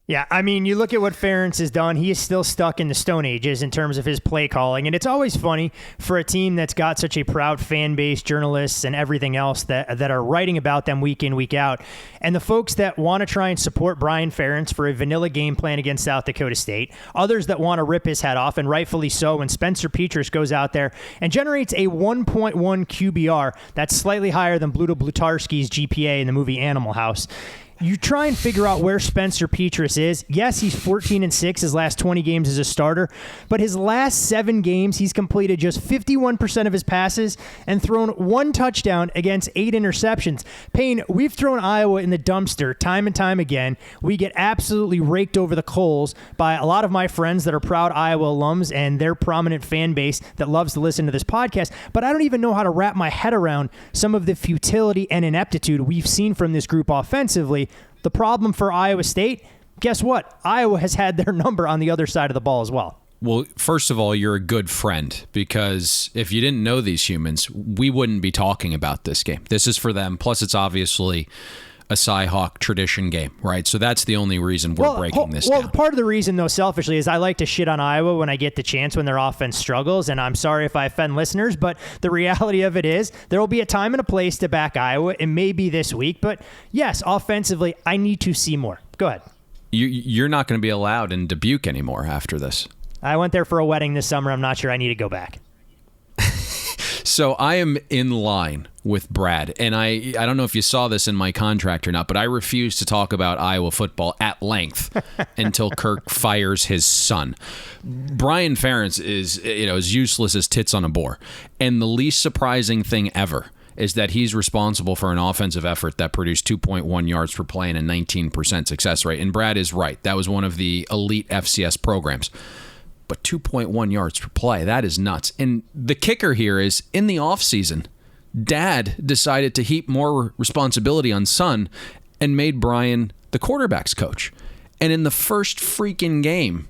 Yeah, I mean, you look at what Ferentz has done. He is still stuck in the Stone Ages in terms of his play calling. And it's always funny for a team that's got such a proud fan base, journalists and everything else that are writing about them week in, week out. And the folks that want to try and support Brian Ferentz for a vanilla game plan against South Dakota State. Others that want to rip his head off, and rightfully so, when Spencer Petras goes out there and generates a 1.1 QBR. That's slightly higher than Bluto Blutarski's GPA in the movie Animal House. You try and figure out where Spencer Petras is. Yes, he's 14-6 his last 20 games as a starter, but his last 7 games, he's completed just 51% of his passes and thrown 1 touchdown against 8 interceptions. Payne, we've thrown Iowa in the dumpster time and time again. We get absolutely raked over the coals by a lot of my friends that are proud Iowa alums and their prominent fan base that loves to listen to this podcast, but I don't even know how to wrap my head around some of the futility and ineptitude we've seen from this group offensively. offensively. The problem for Iowa State, guess what? Iowa has had their number on the other side of the ball as well. Well, first of all, you're a good friend, because if you didn't know these humans, we wouldn't be talking about this game. This is for them. Plus, it's obviously a Cy-Hawk tradition game, right? So that's the only reason we're breaking this down. Well, part of the reason, though, selfishly, is I like to shit on Iowa when I get the chance when their offense struggles, and I'm sorry if I offend listeners, but the reality of it is there will be a time and a place to back Iowa. It may be this week, but yes, offensively, I need to see more. Go ahead. You're not going to be allowed in Dubuque anymore after this. I went there for a wedding this summer. I'm not sure I need to go back. So I am in line with Brad, and I don't know if you saw this in my contract or not, but I refuse to talk about Iowa football at length until Kirk fires his son. Brian Ferentz is as useless as tits on a boar, and the least surprising thing ever is that he's responsible for an offensive effort that produced 2.1 yards per play and a 19% success rate. And Brad is right. That was one of the elite FCS programs. But 2.1 yards per play, that is nuts. And the kicker here is, in the offseason, Dad decided to heap more responsibility on son and made Brian the quarterback's coach. And in the first freaking game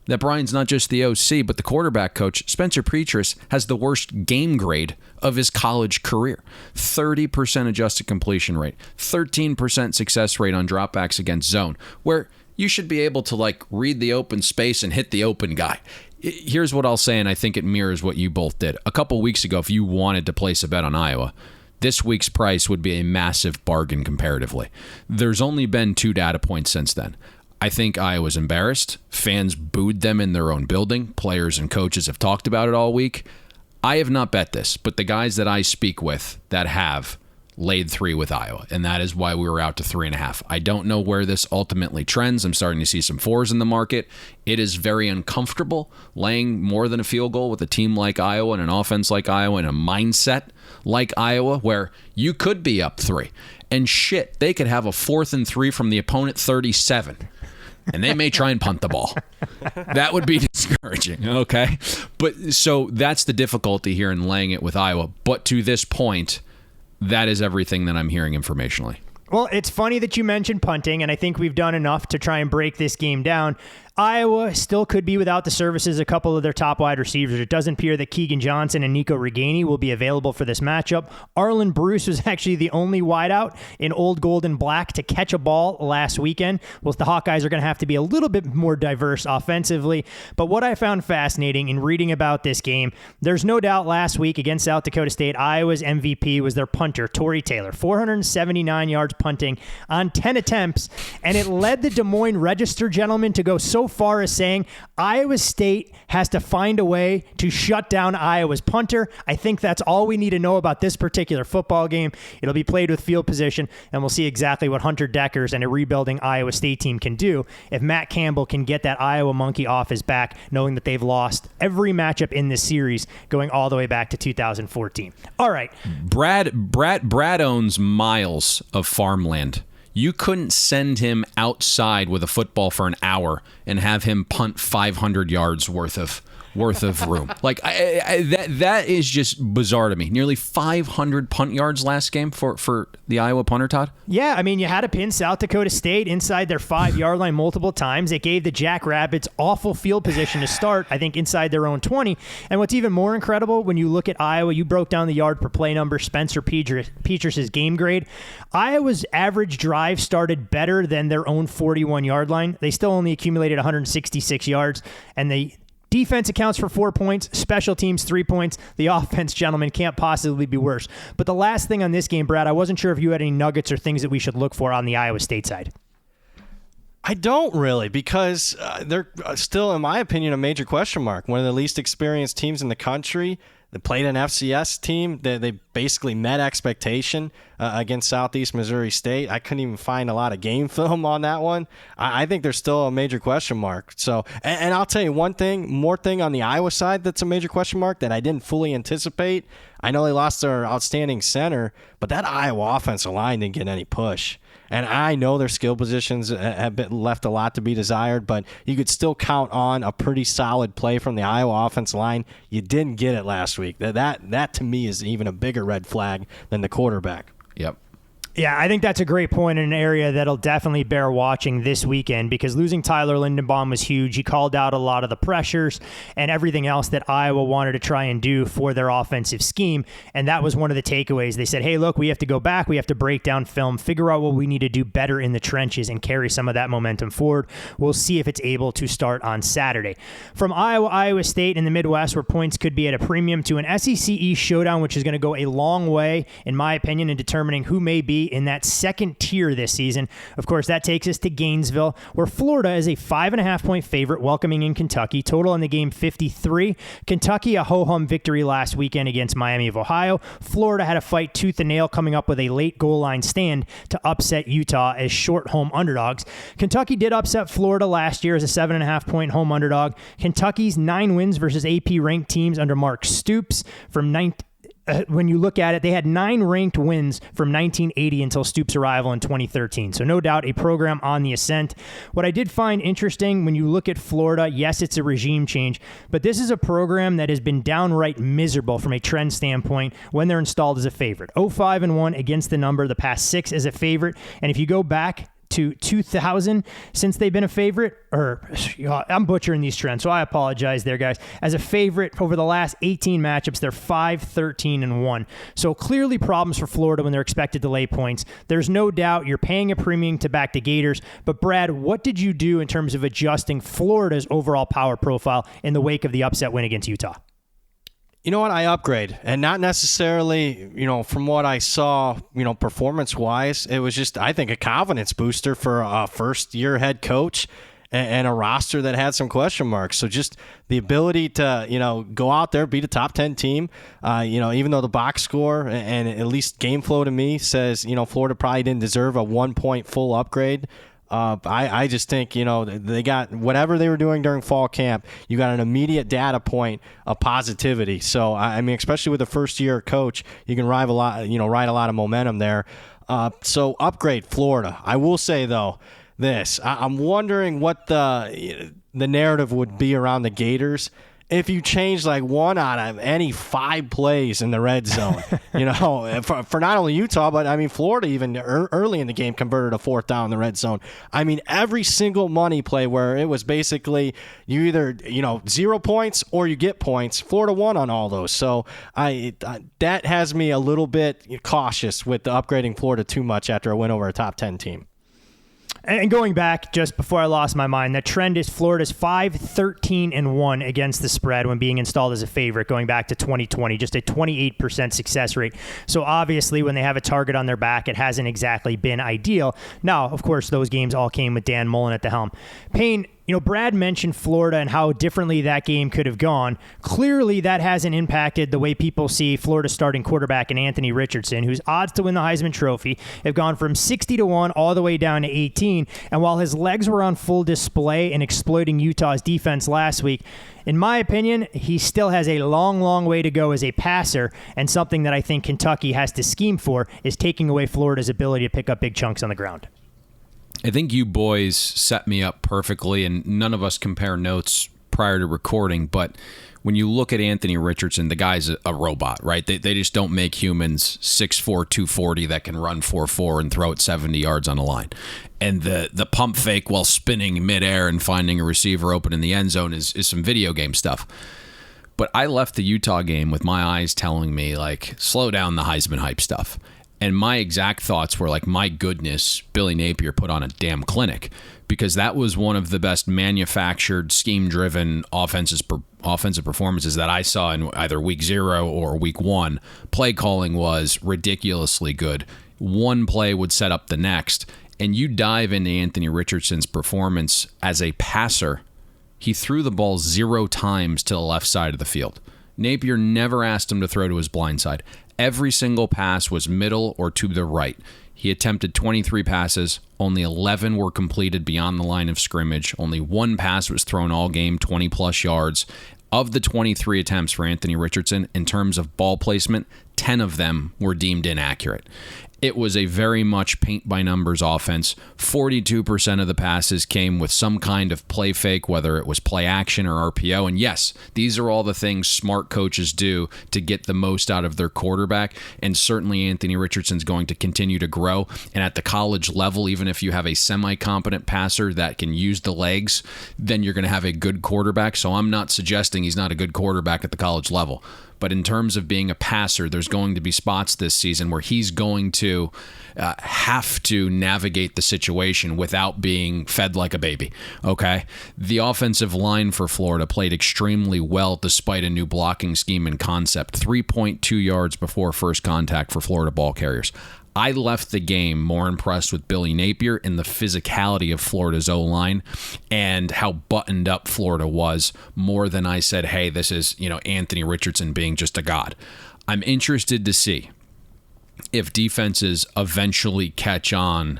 that Brian's not just the OC, but the quarterback coach, Spencer Petras has the worst game grade of his college career. 30% adjusted completion rate, 13% success rate on dropbacks against zone, where you should be able to read the open space and hit the open guy. Here's what I'll say, and I think it mirrors what you both did. A couple weeks ago, if you wanted to place a bet on Iowa, this week's price would be a massive bargain comparatively. There's only been 2 data points since then. I think Iowa's embarrassed. Fans booed them in their own building. Players and coaches have talked about it all week. I have not bet this, but the guys that I speak with that have laid 3 with Iowa, and that is why we were out to 3.5. I don't know where this ultimately trends. I'm starting to see some 4s in the market. It is very uncomfortable laying more than a field goal with a team like Iowa and an offense like Iowa and a mindset like Iowa, where you could be up 3. And shit, they could have a 4th and 3 from the opponent 37. And they may try and punt the ball. That would be discouraging, okay? But so that's the difficulty here in laying it with Iowa. But to this point, that is everything that I'm hearing informationally. Well, it's funny that you mentioned punting, and I think we've done enough to try and break this game down. Iowa still could be without the services of a couple of their top wide receivers. It doesn't appear that Keegan Johnson and Nico Reganey will be available for this matchup. Arlen Bruce was actually the only wideout in old gold and black to catch a ball last weekend. Well, the Hawkeyes are going to have to be a little bit more diverse offensively. But what I found fascinating in reading about this game, there's no doubt last week against South Dakota State, Iowa's MVP was their punter, Torrey Taylor. 479 yards punting on 10 attempts, and it led the Des Moines Register gentlemen to go so far as saying Iowa State has to find a way to shut down Iowa's punter. I think that's all we need to know about this particular football game. It'll be played with field position, and we'll see exactly what Hunter Deckers and a rebuilding Iowa State team can do if Matt Campbell can get that Iowa monkey off his back, knowing that they've lost every matchup in this series going all the way back to 2014. All right. Brad owns miles of farmland. You couldn't send him outside with a football for an hour and have him punt 500 yards worth of room. That is just bizarre to me. Nearly 500 punt yards last game for the Iowa punter, Todd. Yeah, I mean, you had to pin South Dakota State inside their 5-yard line multiple times. It gave the Jackrabbits awful field position to start, I think, inside their own 20. And what's even more incredible, when you look at Iowa, you broke down the yard per play number, Spencer Petras' game grade. Iowa's average drive started better than their own 41-yard line. They still only accumulated 166 yards, and the defense accounts for 4 points, special teams 3 points. The offense, gentlemen, can't possibly be worse. But the last thing on this game, Brad, I wasn't sure if you had any nuggets or things that we should look for on the Iowa State side. I don't really, because they're still, in my opinion, a major question mark. One of the least experienced teams in the country. They played an FCS team. They basically met expectation against Southeast Missouri State. I couldn't even find a lot of game film on that one. I think there's still a major question mark. So, and I'll tell you one more thing on the Iowa side that's a major question mark that I didn't fully anticipate. I know they lost their outstanding center, but that Iowa offensive line didn't get any push. And I know their skill positions have been left a lot to be desired, but you could still count on a pretty solid play from the Iowa offensive line. You didn't get it last week. That to me is even a bigger red flag than the quarterback. Yep. Yeah, I think that's a great point in an area that'll definitely bear watching this weekend, because losing Tyler Lindenbaum was huge. He called out a lot of the pressures and everything else that Iowa wanted to try and do for their offensive scheme, and that was one of the takeaways. They said, hey, look, we have to go back, we have to break down film, figure out what we need to do better in the trenches and carry some of that momentum forward. We'll see if it's able to start on Saturday. From Iowa State in the Midwest, where points could be at a premium, to an SEC East showdown, which is going to go a long way, in my opinion, in determining who may be in that second tier this season. Of course, that takes us to Gainesville, where Florida is a 5.5-point favorite, welcoming in Kentucky. Total in the game 53. Kentucky, a ho-hum victory last weekend against Miami of Ohio. Florida had to fight tooth and nail, coming up with a late goal line stand to upset Utah as short home underdogs. Kentucky did upset Florida last year as a 7.5-point home underdog. Kentucky's 9 wins versus AP-ranked teams under Mark Stoops from when you look at it, they had 9 ranked wins from 1980 until Stoops' arrival in 2013. So no doubt a program on the ascent. What I did find interesting when you look at Florida, yes, it's a regime change, but this is a program that has been downright miserable from a trend standpoint when they're installed as a favorite. 0-5-1 against the number, the past 6 as a favorite. And if you go back to 2000 since they've been a favorite, or I'm butchering these trends, so I apologize there, guys. As a favorite over the last 18 matchups, they're 5-13-1. So clearly problems for Florida when they're expected to lay points. There's no doubt you're paying a premium to back the Gators. But Brad, what did you do in terms of adjusting Florida's overall power profile in the wake of the upset win against Utah? You know what? I upgrade, and not necessarily, from what I saw, performance-wise. It was just, I think, a confidence booster for a first-year head coach and a roster that had some question marks. So just the ability to, go out there, beat a top 10 team, even though the box score and at least game flow to me says, Florida probably didn't deserve a 1-point full upgrade. I just think, they got whatever they were doing during fall camp, you got an immediate data point of positivity. So, I mean, especially with a first-year coach, you can ride a lot of momentum there. So upgrade Florida. I will say, though, I'm wondering what the narrative would be around the Gators if you change like 1 out of any 5 plays in the red zone, for not only Utah, but I mean, Florida even early in the game converted a 4th down in the red zone. I mean, every single money play where it was basically you either, 0 points or you get points, Florida won on all those. So that has me a little bit cautious with the upgrading Florida too much after a win over a top 10 team. And going back just before I lost my mind, the trend is Florida's 5-13-1 against the spread when being installed as a favorite, going back to 2020, just a 28% success rate. So obviously when they have a target on their back, it hasn't exactly been ideal. Now, of course, those games all came with Dan Mullen at the helm. Payne, Brad mentioned Florida and how differently that game could have gone. Clearly, that hasn't impacted the way people see Florida's starting quarterback in Anthony Richardson, whose odds to win the Heisman Trophy have gone from 60-1 all the way down to 18. And while his legs were on full display in exploiting Utah's defense last week, in my opinion, he still has a long, long way to go as a passer, and something that I think Kentucky has to scheme for is taking away Florida's ability to pick up big chunks on the ground. I think you boys set me up perfectly, and none of us compare notes prior to recording, but when you look at Anthony Richardson, the guy's a robot, right? They just don't make humans 6'4", 240 that can run 4.4 and throw it 70 yards on a line. And the pump fake while spinning midair and finding a receiver open in the end zone is some video game stuff. But I left the Utah game with my eyes telling me, like, slow down the Heisman hype stuff. And my exact thoughts were like, my goodness, Billy Napier put on a damn clinic, because that was one of the best manufactured, scheme-driven offensive performances that I saw in either week 0 or week 1. Play calling was ridiculously good. One play would set up the next. And you dive into Anthony Richardson's performance as a passer, he threw the ball 0 times to the left side of the field. Napier never asked him to throw to his blind side. Every single pass was middle or to the right. He attempted 23 passes. Only 11 were completed beyond the line of scrimmage. Only 1 pass was thrown all game, 20-plus yards. Of the 23 attempts for Anthony Richardson, in terms of ball placement, 10 of them were deemed inaccurate. It was a very much paint-by-numbers offense. 42% of the passes came with some kind of play fake, whether it was play action or RPO. And yes, these are all the things smart coaches do to get the most out of their quarterback. And certainly Anthony Richardson's going to continue to grow. And at the college level, even if you have a semi-competent passer that can use the legs, then you're going to have a good quarterback. So I'm not suggesting he's not a good quarterback at the college level. But in terms of being a passer, there's going to be spots this season where he's going to have to navigate the situation without being fed like a baby. Okay? The offensive line for Florida played extremely well despite a new blocking scheme and concept. 3.2 yards before first contact for Florida ball carriers. I left the game more impressed with Billy Napier and the physicality of Florida's O-line and how buttoned up Florida was more than I said, hey, this is, Anthony Richardson being just a god. I'm interested to see if defenses eventually catch on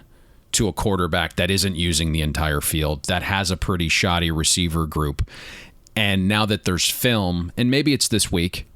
to a quarterback that isn't using the entire field, that has a pretty shoddy receiver group. And now that there's film, and maybe it's this week,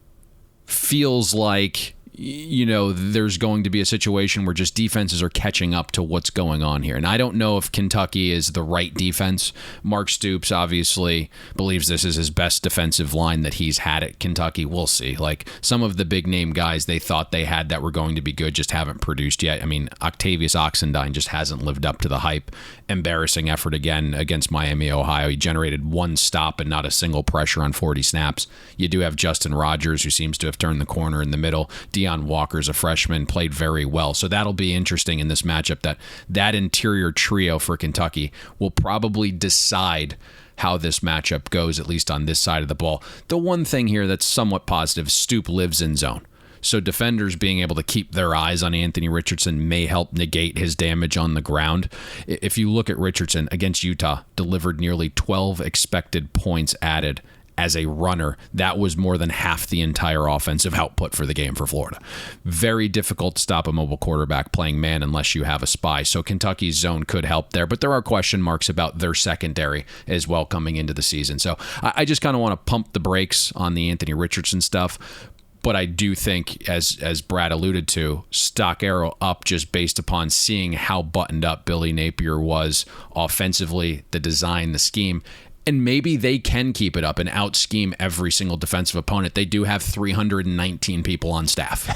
feels like there's going to be a situation where just defenses are catching up to what's going on here. And I don't know if Kentucky is the right defense. Mark Stoops obviously believes this is his best defensive line that he's had at Kentucky. We'll see. Like some of the big name guys they thought they had that were going to be good just haven't produced yet. I mean, Octavius Oxendine just hasn't lived up to the hype. Embarrassing effort again against Miami, Ohio. He generated one stop and not a single pressure on 40 snaps. You do have Justin Rogers, who seems to have turned the corner in the middle. Deion Walker's a freshman, played very well. So that'll be interesting in this matchup. That interior trio for Kentucky will probably decide how this matchup goes, at least on this side of the ball. The one thing here that's somewhat positive, Stoop lives in zone. So defenders being able to keep their eyes on Anthony Richardson may help negate his damage on the ground. If you look at Richardson against Utah, delivered nearly 12 expected points added as a runner. That was more than half the entire offensive output for the game for Florida. Very difficult to stop a mobile quarterback playing man unless you have a spy. So Kentucky's zone could help there, but there are question marks about their secondary as well coming into the season. So I just kind of want to pump the brakes on the Anthony Richardson stuff. But I do think, as Brad alluded to, stock arrow up just based upon seeing how buttoned up Billy Napier was offensively, the design, the scheme. And maybe they can keep it up and out-scheme every single defensive opponent. They do have 319 people on staff.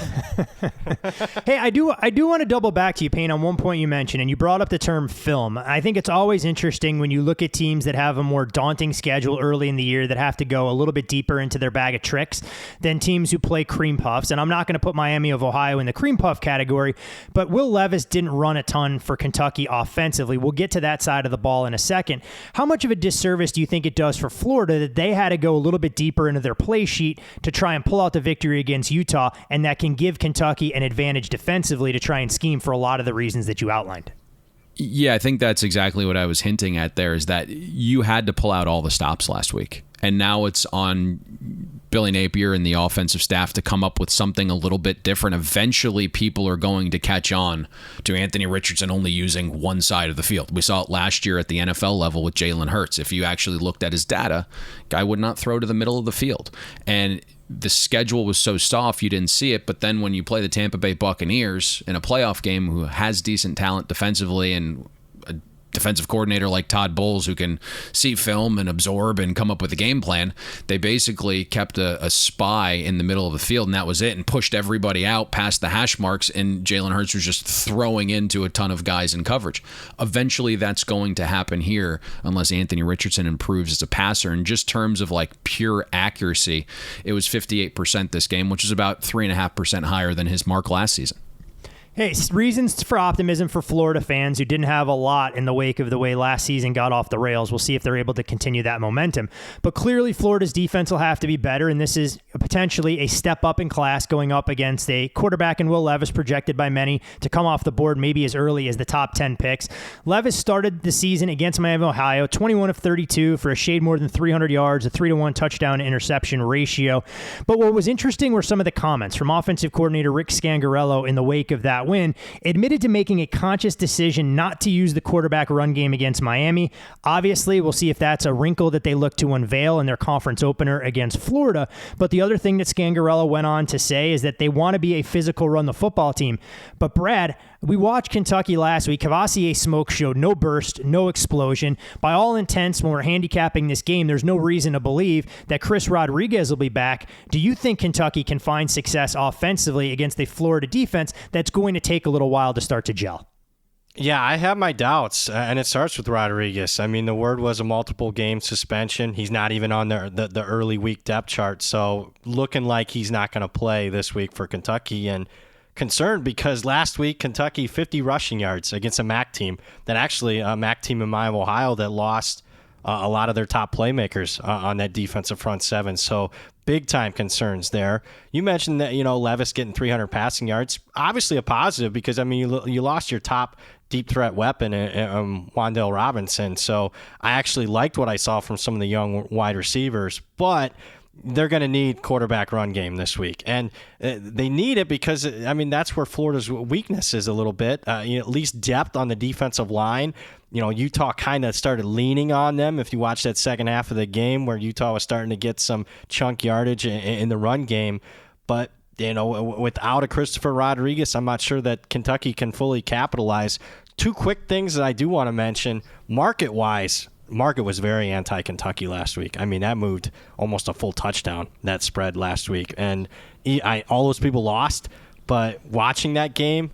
Hey, I do want to double back to you, Payne, on one point you mentioned, and you brought up the term film. I think it's always interesting when you look at teams that have a more daunting schedule early in the year that have to go a little bit deeper into their bag of tricks than teams who play cream puffs. And I'm not going to put Miami of Ohio in the cream puff category, but Will Levis didn't run a ton for Kentucky offensively. We'll get to that side of the ball in a second. How much of a disservice do you think it does for Florida that they had to go a little bit deeper into their play sheet to try and pull out the victory against Utah, and that can give Kentucky an advantage defensively to try and scheme for a lot of the reasons that you outlined? Yeah, I think that's exactly what I was hinting at there, is that you had to pull out all the stops last week. And now it's on Billy Napier and the offensive staff to come up with something a little bit different. Eventually, people are going to catch on to Anthony Richardson only using one side of the field. We saw it last year at the NFL level with Jalen Hurts. If you actually looked at his data, guy would not throw to the middle of the field. And the schedule was so soft you didn't see it, but then when you play the Tampa Bay Buccaneers in a playoff game who has decent talent defensively and a defensive coordinator like Todd Bowles who can see film and absorb and come up with a game plan, they basically kept a spy in the middle of the field, and that was it, and pushed everybody out past the hash marks, and Jalen Hurts was just throwing into a ton of guys in coverage. Eventually that's going to happen here unless Anthony Richardson improves as a passer. In just terms of like pure accuracy, it was 58% this game, which is about 3.5% higher than his mark last season. Hey, reasons for optimism for Florida fans who didn't have a lot in the wake of the way last season got off the rails. We'll see if they're able to continue that momentum. But clearly, Florida's defense will have to be better, and this is potentially a step up in class going up against a quarterback in Will Levis projected by many to come off the board maybe as early as the top 10 picks. Levis started the season against Miami, Ohio, 21 of 32 for a shade more than 300 yards, a 3-to-1 touchdown interception ratio. But what was interesting were some of the comments from offensive coordinator Rick Scangarello in the wake of that win, admitted to making a conscious decision not to use the quarterback run game against Miami. Obviously, we'll see if that's a wrinkle that they look to unveil in their conference opener against Florida. But the other thing that Scangarello went on to say is that they want to be a physical run the football team. But Brad, we watched Kentucky last week. Cavassier Smoke showed no burst, no explosion. By all intents, when we're handicapping this game, there's no reason to believe that Chris Rodriguez will be back. Do you think Kentucky can find success offensively against a Florida defense that's going to take a little while to start to gel? Yeah, I have my doubts, and it starts with Rodriguez. I mean, the word was a multiple game suspension. He's not even on the early week depth chart, so looking like he's not going to play this week for Kentucky. And concerned because last week Kentucky 50 rushing yards against a MAC team that actually a MAC team in Miami, Ohio that lost a lot of their top playmakers on that defensive front seven. So big time concerns there. You mentioned that, Levis getting 300 passing yards, obviously a positive because, I mean, you lost your top deep threat weapon, Wan'Dale Robinson. So I actually liked what I saw from some of the young wide receivers, but they're going to need quarterback run game this week. And they need it because, I mean, that's where Florida's weakness is a little bit, at least depth on the defensive line. Utah kind of started leaning on them. If you watch that second half of the game where Utah was starting to get some chunk yardage in the run game. But, without a Christopher Rodriguez, I'm not sure that Kentucky can fully capitalize. Two quick things that I do want to mention, market-wise. Market was very anti-Kentucky last week. I mean, that moved almost a full touchdown, that spread last week. And all those people lost, but watching that game,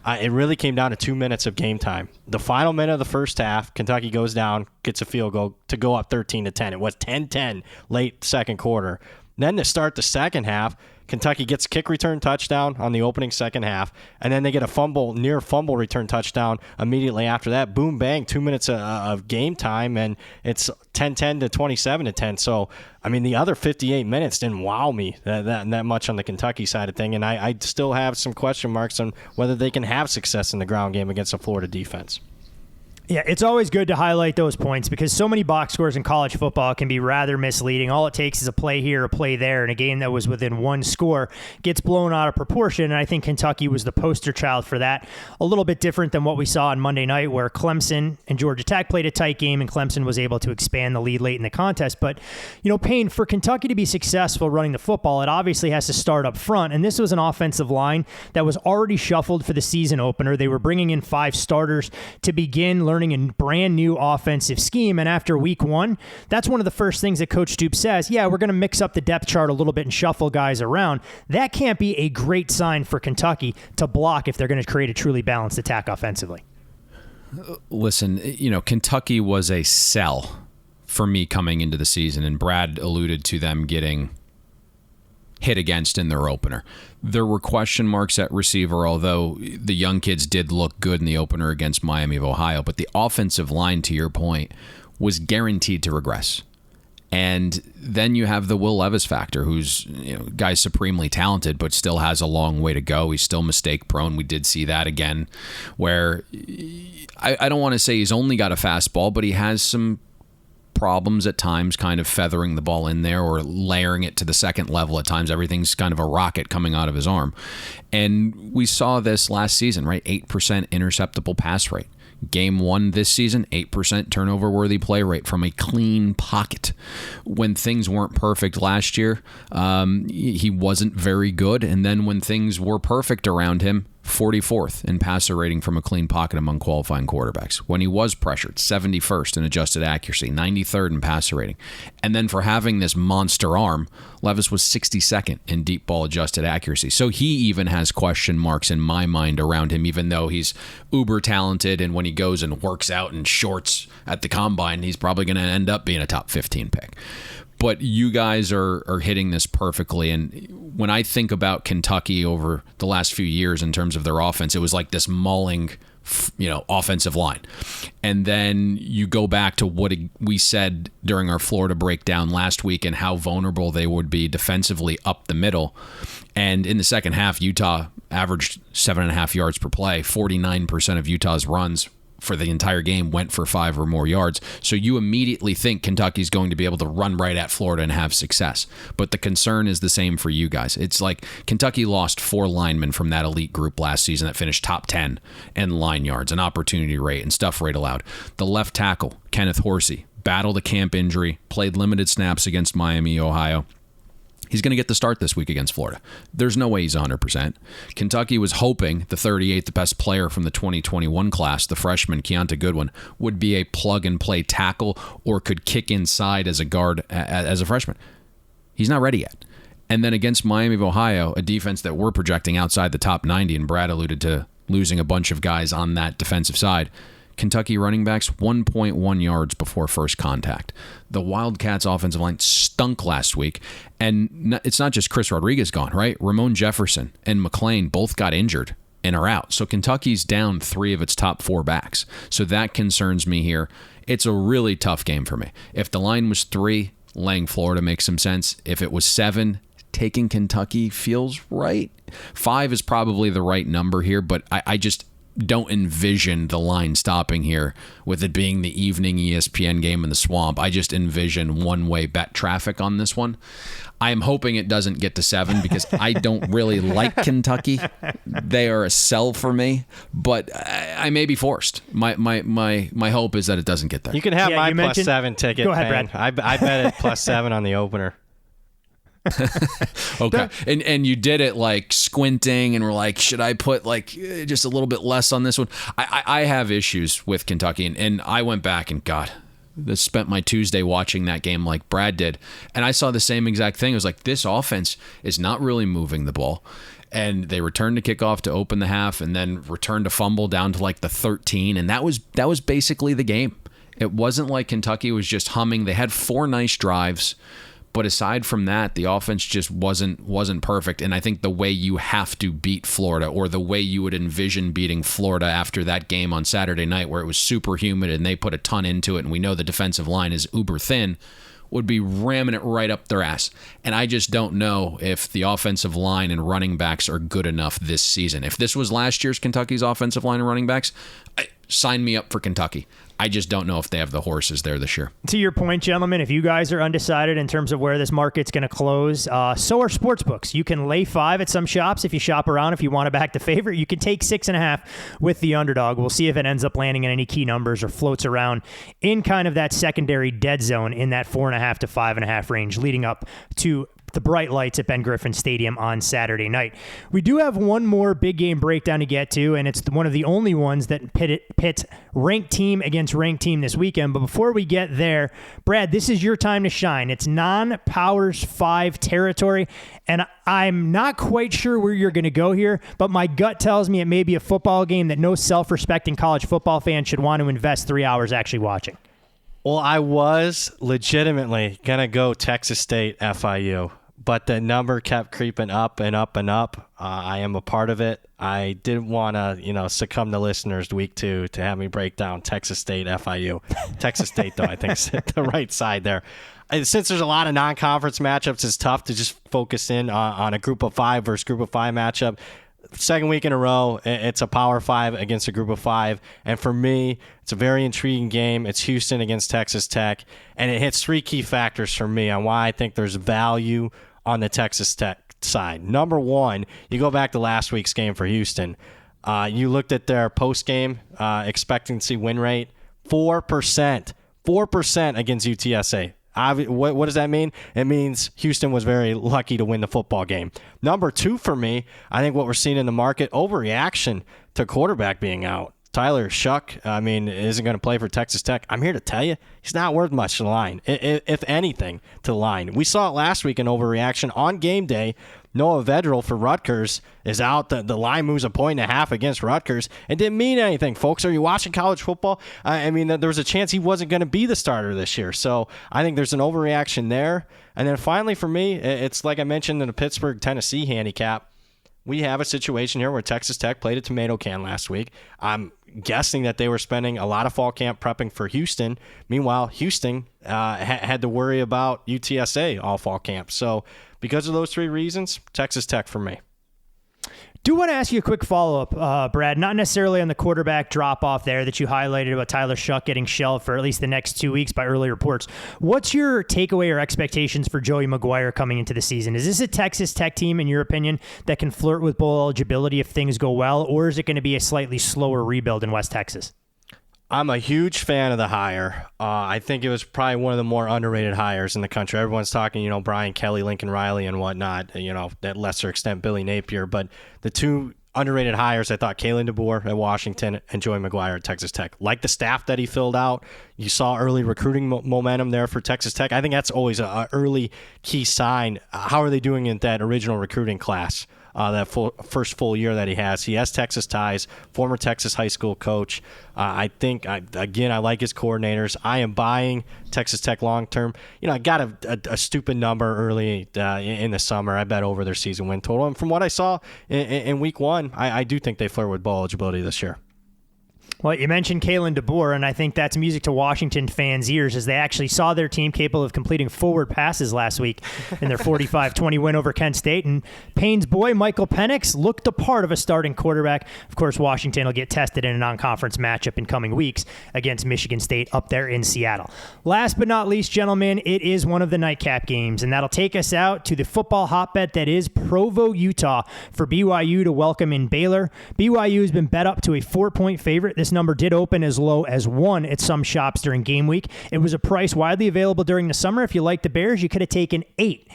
it really came down to 2 minutes of game time. The final minute of the first half, Kentucky goes down, gets a field goal to go up 13-10. It was 10-10 late second quarter. Then to start the second half, Kentucky gets a kick return touchdown on the opening second half, and then they get a near fumble return touchdown immediately after that. Boom, bang, 2 minutes of game time, and it's 10-10 to 27-10. So, I mean, the other 58 minutes didn't wow me that much on the Kentucky side of thing, and I still have some question marks on whether they can have success in the ground game against a Florida defense. Yeah, it's always good to highlight those points because so many box scores in college football can be rather misleading. All it takes is a play here, a play there, and a game that was within one score gets blown out of proportion, and I think Kentucky was the poster child for that. A little bit different than what we saw on Monday night where Clemson and Georgia Tech played a tight game, and Clemson was able to expand the lead late in the contest. But, Payne, for Kentucky to be successful running the football, it obviously has to start up front, and this was an offensive line that was already shuffled for the season opener. They were bringing in 5 starters to begin learning a brand new offensive scheme. And after week 1, that's one of the first things that Coach Stoops says, we're going to mix up the depth chart a little bit and shuffle guys around. That can't be a great sign for Kentucky to block if they're going to create a truly balanced attack offensively. Listen, Kentucky was a sell for me coming into the season, and Brad alluded to them getting hit against in their opener. There were question marks at receiver, although the young kids did look good in the opener against Miami of Ohio. But the offensive line, to your point, was guaranteed to regress. And then you have the Will Levis factor, who's guy's supremely talented, but still has a long way to go. He's still mistake prone. We did see that again, where I don't want to say he's only got a fastball, but he has some problems at times kind of feathering the ball in there or layering it to the second level at times. Everything's kind of a rocket coming out of his arm. And we saw this last season, right? 8% interceptable pass rate. Game 1 this season, 8% turnover-worthy play rate from a clean pocket. When things weren't perfect last year, he wasn't very good. And then when things were perfect around him, 44th in passer rating from a clean pocket among qualifying quarterbacks. When he was pressured, 71st in adjusted accuracy, 93rd in passer rating. And then for having this monster arm, Levis was 62nd in deep ball adjusted accuracy. So he even has question marks in my mind around him, even though he's uber talented, and when he goes and works out in shorts at the combine, he's probably going to end up being a top 15 pick. But you guys are hitting this perfectly. And when I think about Kentucky over the last few years in terms of their offense, it was like this mauling, offensive line. And then you go back to what we said during our Florida breakdown last week and how vulnerable they would be defensively up the middle. And in the second half, Utah averaged 7.5 yards per play. 49% of Utah's runs for the entire game went for 5 or more yards. So you immediately think Kentucky's going to be able to run right at Florida and have success. But the concern is the same for you guys. It's like Kentucky lost 4 linemen from that elite group last season that finished top 10 in line yards and opportunity rate and stuff rate allowed. The left tackle, Kenneth Horsey, battled a camp injury, played limited snaps against Miami, Ohio. He's going to get the start this week against Florida. There's no way he's 100%. Kentucky was hoping the 38th best player from the 2021 class, the freshman Keonta Goodwin, would be a plug-and-play tackle or could kick inside as a guard as a freshman. He's not ready yet. And then against Miami of Ohio, a defense that we're projecting outside the top 90, and Brad alluded to losing a bunch of guys on that defensive side, Kentucky running backs 1.1 yards before first contact. The Wildcats offensive line stunk last week, and it's not just Chris Rodriguez gone, right? Ramon Jefferson and McClain both got injured and are out. So Kentucky's down 3 of its top 4 backs. So that concerns me here. It's a really tough game for me. If the line was 3, laying Florida makes some sense. If it was 7, taking Kentucky feels right. 5 is probably the right number here, but I just don't envision the line stopping here with it being the evening ESPN game in the Swamp. I just envision one-way bet traffic on this one. I am hoping it doesn't get to 7 because I don't really like Kentucky. They are a sell for me, but I may be forced. My hope is that it doesn't get there. You can have my plus 7 ticket. Go ahead, Brad. I bet it plus 7 on the opener. Okay. And you did it like squinting and we're like, should I put like just a little bit less on this one? I have issues with Kentucky and I went back and spent my Tuesday watching that game like Brad did. And I saw the same exact thing. It was like, this offense is not really moving the ball. And they returned to kickoff to open the half and then returned to fumble down to like the 13. And that was basically the game. It wasn't like Kentucky was just humming. They had 4 nice drives. But aside from that, the offense just wasn't perfect. And I think the way you have to beat Florida, or the way you would envision beating Florida after that game on Saturday night where it was super humid and they put a ton into it, and we know the defensive line is uber thin, would be ramming it right up their ass. And I just don't know if the offensive line and running backs are good enough this season. If this was last year's Kentucky's offensive line and running backs, sign me up for Kentucky. I just don't know if they have the horses there this year. To your point, gentlemen, if you guys are undecided in terms of where this market's going to close, so are sportsbooks. You can lay 5 at some shops if you shop around. If you want to back the favorite, you can take 6.5 with the underdog. We'll see if it ends up landing in any key numbers or floats around in kind of that secondary dead zone in that 4.5 to 5.5 range leading up to the bright lights at Ben Griffin Stadium on Saturday night. We do have one more big game breakdown to get to, and it's one of the only ones that pits ranked team against ranked team this weekend. But before we get there, Brad, this is your time to shine. It's non-Powers 5 territory, and I'm not quite sure where you're going to go here, but my gut tells me it may be a football game that no self-respecting college football fan should want to invest 3 hours actually watching. Well, I was legitimately going to go Texas State FIU, but the number kept creeping up and up and up. I am a part of it. I didn't want to, succumb to listeners week 2 to have me break down Texas State FIU. Texas State, though, I think is the right side there. Since there's a lot of non-conference matchups, it's tough to just focus in on a group of 5 versus group of 5 matchup. Second week in a row, it's a Power 5 against a group of 5. And for me, it's a very intriguing game. It's Houston against Texas Tech. And it hits 3 key factors for me on why I think there's value on the Texas Tech side. Number 1, you go back to last week's game for Houston. You looked at their post-game expectancy win rate, 4%. 4% against UTSA. What does that mean? It means Houston was very lucky to win the football game. Number 2 for me, I think what we're seeing in the market, overreaction to quarterback being out. Tyler Shuck, isn't going to play for Texas Tech. I'm here to tell you, he's not worth much to the line, if anything, to the line. We saw it last week in overreaction. On game day, Noah Vedral for Rutgers is out. The line moves 1.5 points against Rutgers. It didn't mean anything, folks. Are you watching college football? There was a chance he wasn't going to be the starter this year. So I think there's an overreaction there. And then finally for me, it's like I mentioned in the Pittsburgh-Tennessee handicap. We have a situation here where Texas Tech played a tomato can last week. I'm guessing that they were spending a lot of fall camp prepping for Houston. Meanwhile, Houston had to worry about UTSA all fall camp. So because of those 3 reasons, Texas Tech for me. Do want to ask you a quick follow-up, Brad, not necessarily on the quarterback drop-off there that you highlighted about Tyler Shuck getting shelved for at least the next 2 weeks by early reports. What's your takeaway or expectations for Joey McGuire coming into the season? Is this a Texas Tech team, in your opinion, that can flirt with bowl eligibility if things go well, or is it going to be a slightly slower rebuild in West Texas? I'm a huge fan of the hire. I think it was probably one of the more underrated hires in the country. Everyone's talking, Brian Kelly, Lincoln Riley, and whatnot, at lesser extent, Billy Napier. But the two underrated hires, I thought Kalen DeBoer at Washington and Joey McGuire at Texas Tech. Like the staff that he filled out, you saw early recruiting momentum there for Texas Tech. I think that's always an early key sign. How are they doing in that original recruiting class? That first full year that he has. He has Texas ties, former Texas high school coach. I think, I like his coordinators. I am buying Texas Tech long-term. I got a stupid number early in the summer. I bet over their season win total. And from what I saw in week one, I do think they flirt with bowl eligibility this year. Well, you mentioned Kalen DeBoer, and I think that's music to Washington fans' ears as they actually saw their team capable of completing forward passes last week in their 45-20 win over Kent State. And Payne's boy, Michael Penix, looked the part of a starting quarterback. Of course, Washington will get tested in a non-conference matchup in coming weeks against Michigan State up there in Seattle. Last but not least, gentlemen, it is one of the nightcap games, and that'll take us out to the football hotbed that is Provo, Utah, for BYU to welcome in Baylor. BYU has been bet up to a 4-point favorite. This number did open as low as 1 at some shops during game week. It was a price widely available during the summer. If you like the Bears, you could have taken 8.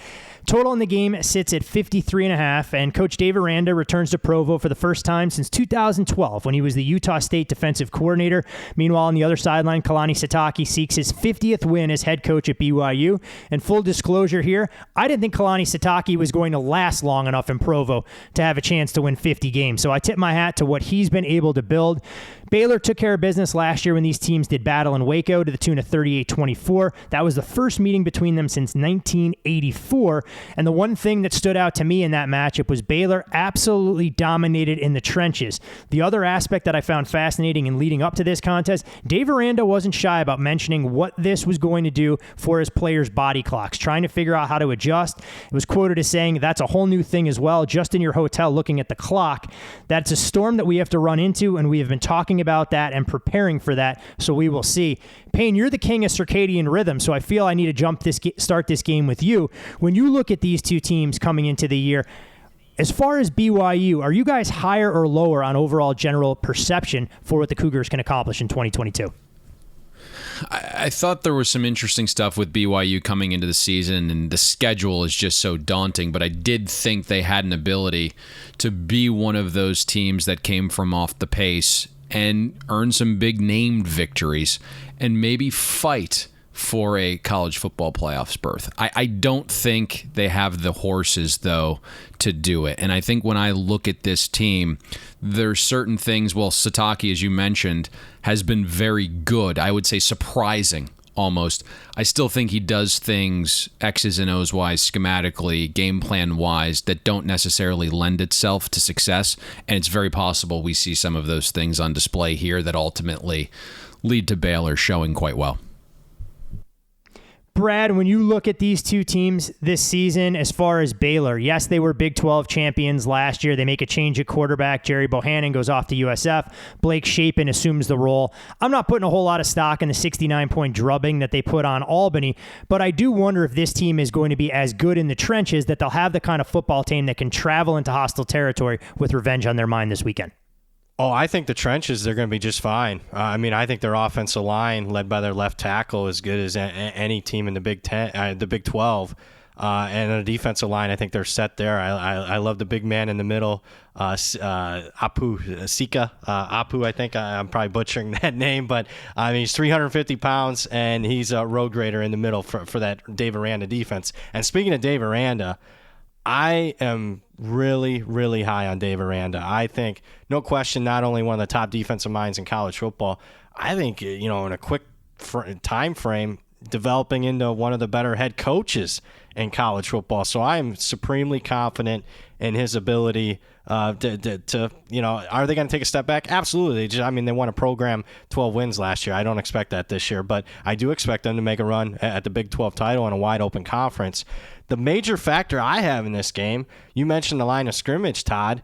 Total in the game sits at 53.5, and Coach Dave Aranda returns to Provo for the first time since 2012 when he was the Utah State defensive coordinator. Meanwhile, on the other sideline, Kalani Sitake seeks his 50th win as head coach at BYU. And full disclosure here, I didn't think Kalani Sitake was going to last long enough in Provo to have a chance to win 50 games, so I tip my hat to what he's been able to build. Baylor took care of business last year when these teams did battle in Waco to the tune of 38-24. That was the first meeting between them since 1984. And the one thing that stood out to me in that matchup was Baylor absolutely dominated in the trenches. The other aspect that I found fascinating in leading up to this contest, Dave Aranda wasn't shy about mentioning what this was going to do for his players' body clocks, trying to figure out how to adjust. It was quoted as saying, that's a whole new thing as well, just in your hotel looking at the clock. That's a storm that we have to run into, and we have been talking about that and preparing for that, so we will see. Payne, you're the king of circadian rhythm, so I feel I need to start this game with you. When you look at these two teams coming into the year, as far as BYU, are you guys higher or lower on overall general perception for what the Cougars can accomplish in 2022? I thought there was some interesting stuff with BYU coming into the season, and the schedule is just so daunting, but I did think they had an ability to be one of those teams that came from off the pace and earn some big named victories and maybe fight for a college football playoffs berth. I don't think they have the horses, though, to do it. And I think when I look at this team, there's certain things, well, Sitake, as you mentioned, has been very good. I would say surprising, almost. I still think he does things X's and O's wise, schematically, game plan wise, that don't necessarily lend itself to success. And it's very possible we see some of those things on display here that ultimately lead to Baylor showing quite well. Brad, when you look at these two teams this season, as far as Baylor, yes, they were Big 12 champions last year. They make a change at quarterback. Jerry Bohannon goes off to USF. Blake Shapen assumes the role. I'm not putting a whole lot of stock in the 69-point drubbing that they put on Albany, but I do wonder if this team is going to be as good in the trenches that they'll have the kind of football team that can travel into hostile territory with revenge on their mind this weekend. Oh, I think the trenches, they're going to be just fine. I think their offensive line, led by their left tackle, is good as any team in the Big 12. And the defensive line, I think they're set there. I love the big man in the middle, Sika Apu. I think I'm probably butchering that name, but he's 350 pounds, and he's a road grader in the middle for that Dave Aranda defense. And speaking of Dave Aranda, I am really, really high on Dave Aranda. I think, no question, not only one of the top defensive minds in college football, I think, in a quick time frame, developing into one of the better head coaches in college football. So I am supremely confident in his ability are they going to take a step back? Absolutely. They won a program 12 wins last year. I don't expect that this year, but I do expect them to make a run at the Big 12 title in a wide open conference. The major factor I have in this game, you mentioned the line of scrimmage, Todd.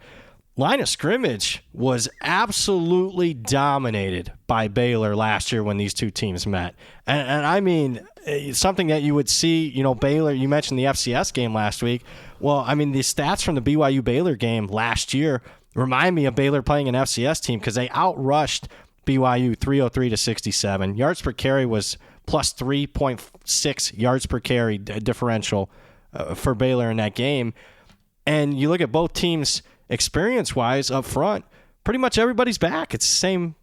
line of scrimmage was absolutely dominated by Baylor last year when these two teams met. And I mean, something that you would see, Baylor, you mentioned the FCS game last week. Well, I mean, the stats from the BYU-Baylor game last year remind me of Baylor playing an FCS team because they outrushed BYU 303-67. Yards per carry was plus 3.6 yards per carry differential for Baylor in that game. And you look at both teams experience-wise up front, pretty much everybody's back. It's the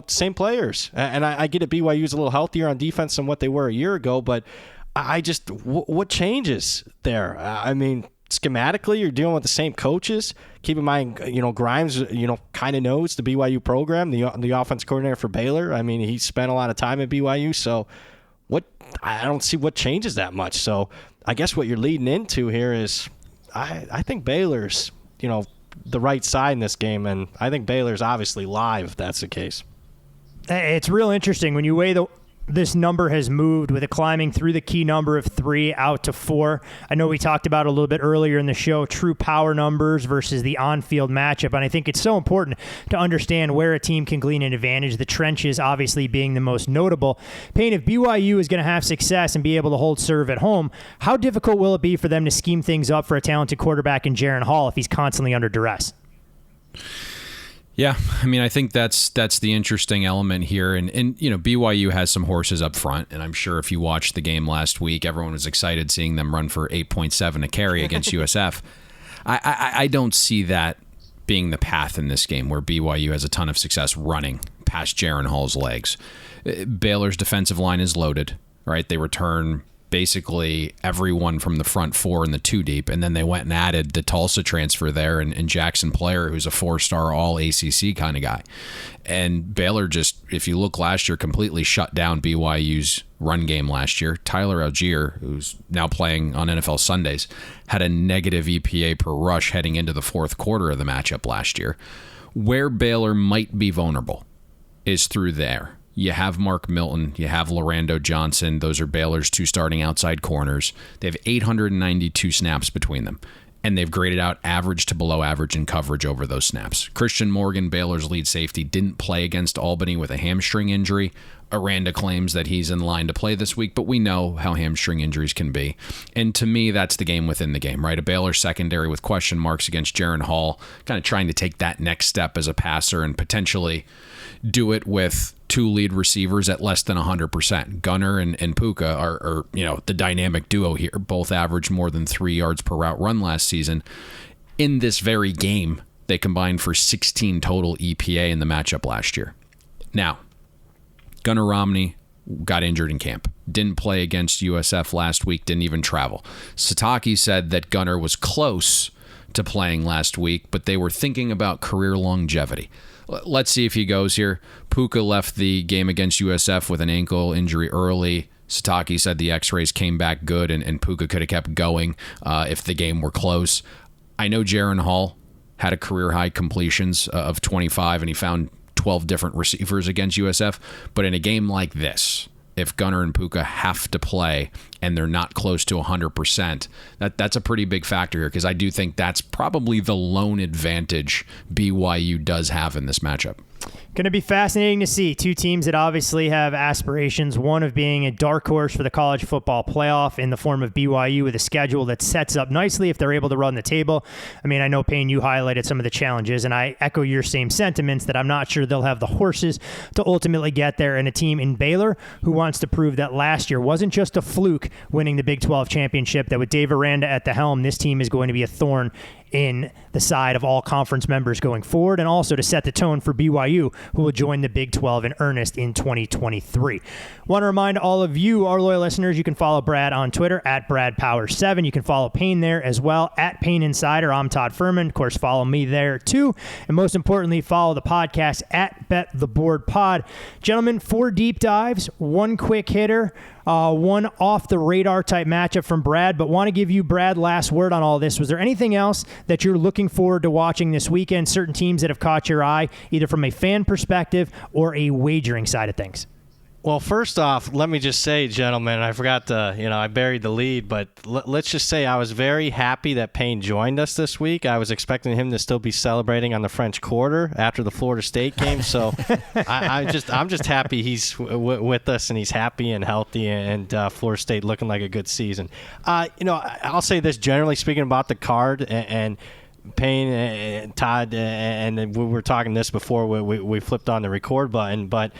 same players. And I get it, BYU's a little healthier on defense than what they were a year ago, but what changes there? I mean, schematically, you're dealing with the same coaches. Keep in mind, Grimes, kind of knows the BYU program, the offense coordinator for Baylor. I mean, he spent a lot of time at BYU, so I don't see what changes that much. So I guess what you're leading into here is I think Baylor's, the right side in this game, and I think Baylor's obviously live if that's the case. It's real interesting when you weigh this number has moved with it climbing through the key number of 3 out to 4. I know we talked about a little bit earlier in the show, true power numbers versus the on-field matchup. And I think it's so important to understand where a team can glean an advantage, the trenches obviously being the most notable. Payne, if BYU is going to have success and be able to hold serve at home, how difficult will it be for them to scheme things up for a talented quarterback in Jaron Hall if he's constantly under duress? Yeah, I mean, I think that's the interesting element here. And BYU has some horses up front, and I'm sure if you watched the game last week, everyone was excited seeing them run for 8.7 a carry against USF. I don't see that being the path in this game where BYU has a ton of success running past Jaron Hall's legs. Baylor's defensive line is loaded, right? They return basically everyone from the front 4 in the 2 deep, and then they went and added the Tulsa transfer there and Jackson Player, who's a 4-star all ACC kind of guy. And Baylor just, if you look last year, completely shut down BYU's run game last year. Tyler Algier, who's now playing on NFL Sundays, had a negative EPA per rush heading into the fourth quarter of the matchup last year. Where Baylor might be vulnerable is through there. You have Mark Milton, you have Lorando Johnson. Those are Baylor's 2 starting outside corners. They have 892 snaps between them, and they've graded out average to below average in coverage over those snaps. Christian Morgan, Baylor's lead safety, didn't play against Albany with a hamstring injury. Aranda claims that he's in line to play this week, but we know how hamstring injuries can be. And to me, that's the game within the game, right? A Baylor secondary with question marks against Jaron Hall, kind of trying to take that next step as a passer and potentially do it with 2 lead receivers at less than 100%. Gunner and Puka are the dynamic duo here. Both averaged more than 3 yards per route run last season. In this very game, they combined for 16 total EPA in the matchup last year. Now, Gunnar Romney got injured in camp. Didn't play against USF last week, didn't even travel. Sataki said that Gunnar was close to playing last week, but they were thinking about career longevity. Let's see if he goes here. Puka left the game against USF with an ankle injury early. Sataki said the x-rays came back good and Puka could have kept going if the game were close. I know Jaron Hall had a career-high completions of 25, and he found 12 different receivers against USF. But in a game like this, if Gunnar and Puka have to play and they're not close to 100%, that's a pretty big factor here, because I do think that's probably the lone advantage BYU does have in this matchup. Going to be fascinating to see 2 teams that obviously have aspirations, one of being a dark horse for the college football playoff in the form of BYU with a schedule that sets up nicely if they're able to run the table. I mean, I know, Payne, you highlighted some of the challenges, and I echo your same sentiments that I'm not sure they'll have the horses to ultimately get there, and a team in Baylor who wants to prove that last year wasn't just a fluke winning the Big 12 championship, that with Dave Aranda at the helm, this team is going to be a thorn in the side of all conference members going forward, and also to set the tone for BYU, who will join the Big 12 in earnest in 2023. Want to remind all of you, our loyal listeners, you can follow Brad on Twitter at BradPower7. You can follow Payne there as well at Payne Insider. I'm Todd Fuhrman. Of course, follow me there too. And most importantly, follow the podcast at Bet the Board Pod. Gentlemen, 4 deep dives, 1 quick hitter, 1 off the radar type matchup from Brad, but want to give you, Brad, last word on all this. Was there anything else that you're looking forward to watching this weekend? Certain teams that have caught your eye, either from a fan perspective or a wagering side of things? Well, first off, let me just say, gentlemen, I forgot to, I buried the lead, but let's just say I was very happy that Payne joined us this week. I was expecting him to still be celebrating on the French Quarter after the Florida State game. So I'm just happy he's with us and he's happy and healthy, and Florida State looking like a good season. I'll say this, generally speaking, about the card and Payne and Todd, and we were talking this before we flipped on the record button, but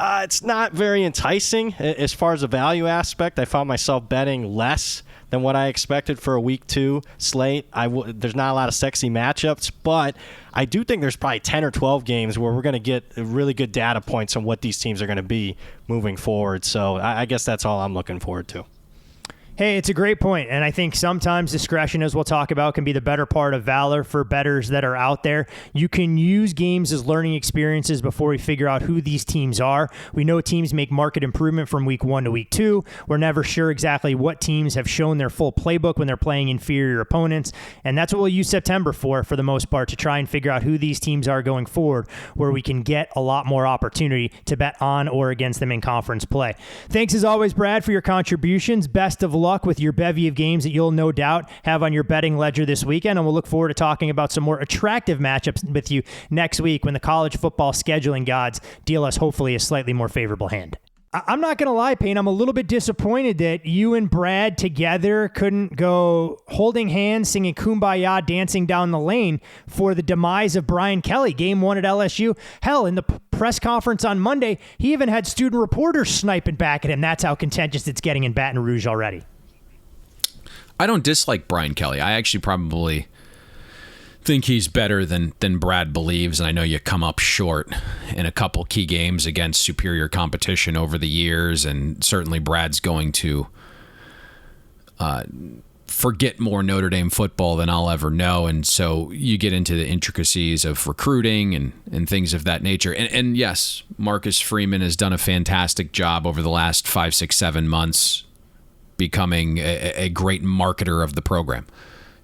it's not very enticing as far as the value aspect. I found myself betting less than what I expected for a Week 2 slate. There's not a lot of sexy matchups, but I do think there's probably 10 or 12 games where we're going to get really good data points on what these teams are going to be moving forward. So I guess that's all I'm looking forward to. Hey, it's a great point, and I think sometimes discretion, as we'll talk about, can be the better part of valor for bettors that are out there. You can use games as learning experiences before we figure out who these teams are. We know teams make market improvement from Week 1 to Week 2. We're never sure exactly what teams have shown their full playbook when they're playing inferior opponents, and that's what we'll use September for the most part, to try and figure out who these teams are going forward, where we can get a lot more opportunity to bet on or against them in conference play. Thanks as always, Brad, for your contributions. Best of luck with your bevy of games that you'll no doubt have on your betting ledger this weekend, and we'll look forward to talking about some more attractive matchups with you next week when the college football scheduling gods deal us hopefully a slightly more favorable hand. I'm not going to lie, Payne, I'm a little bit disappointed that you and Brad together couldn't go holding hands, singing Kumbaya, dancing down the lane for the demise of Brian Kelly, Game 1 at LSU. Hell, in the press conference on Monday, he even had student reporters sniping back at him. That's how contentious it's getting in Baton Rouge already. I don't dislike Brian Kelly. I actually probably think he's better than Brad believes, and I know you come up short in a couple key games against superior competition over the years, and certainly Brad's going to forget more Notre Dame football than I'll ever know, and so you get into the intricacies of recruiting and things of that nature. And yes, Marcus Freeman has done a fantastic job over the last 5, 6, 7 months becoming a great marketer of the program.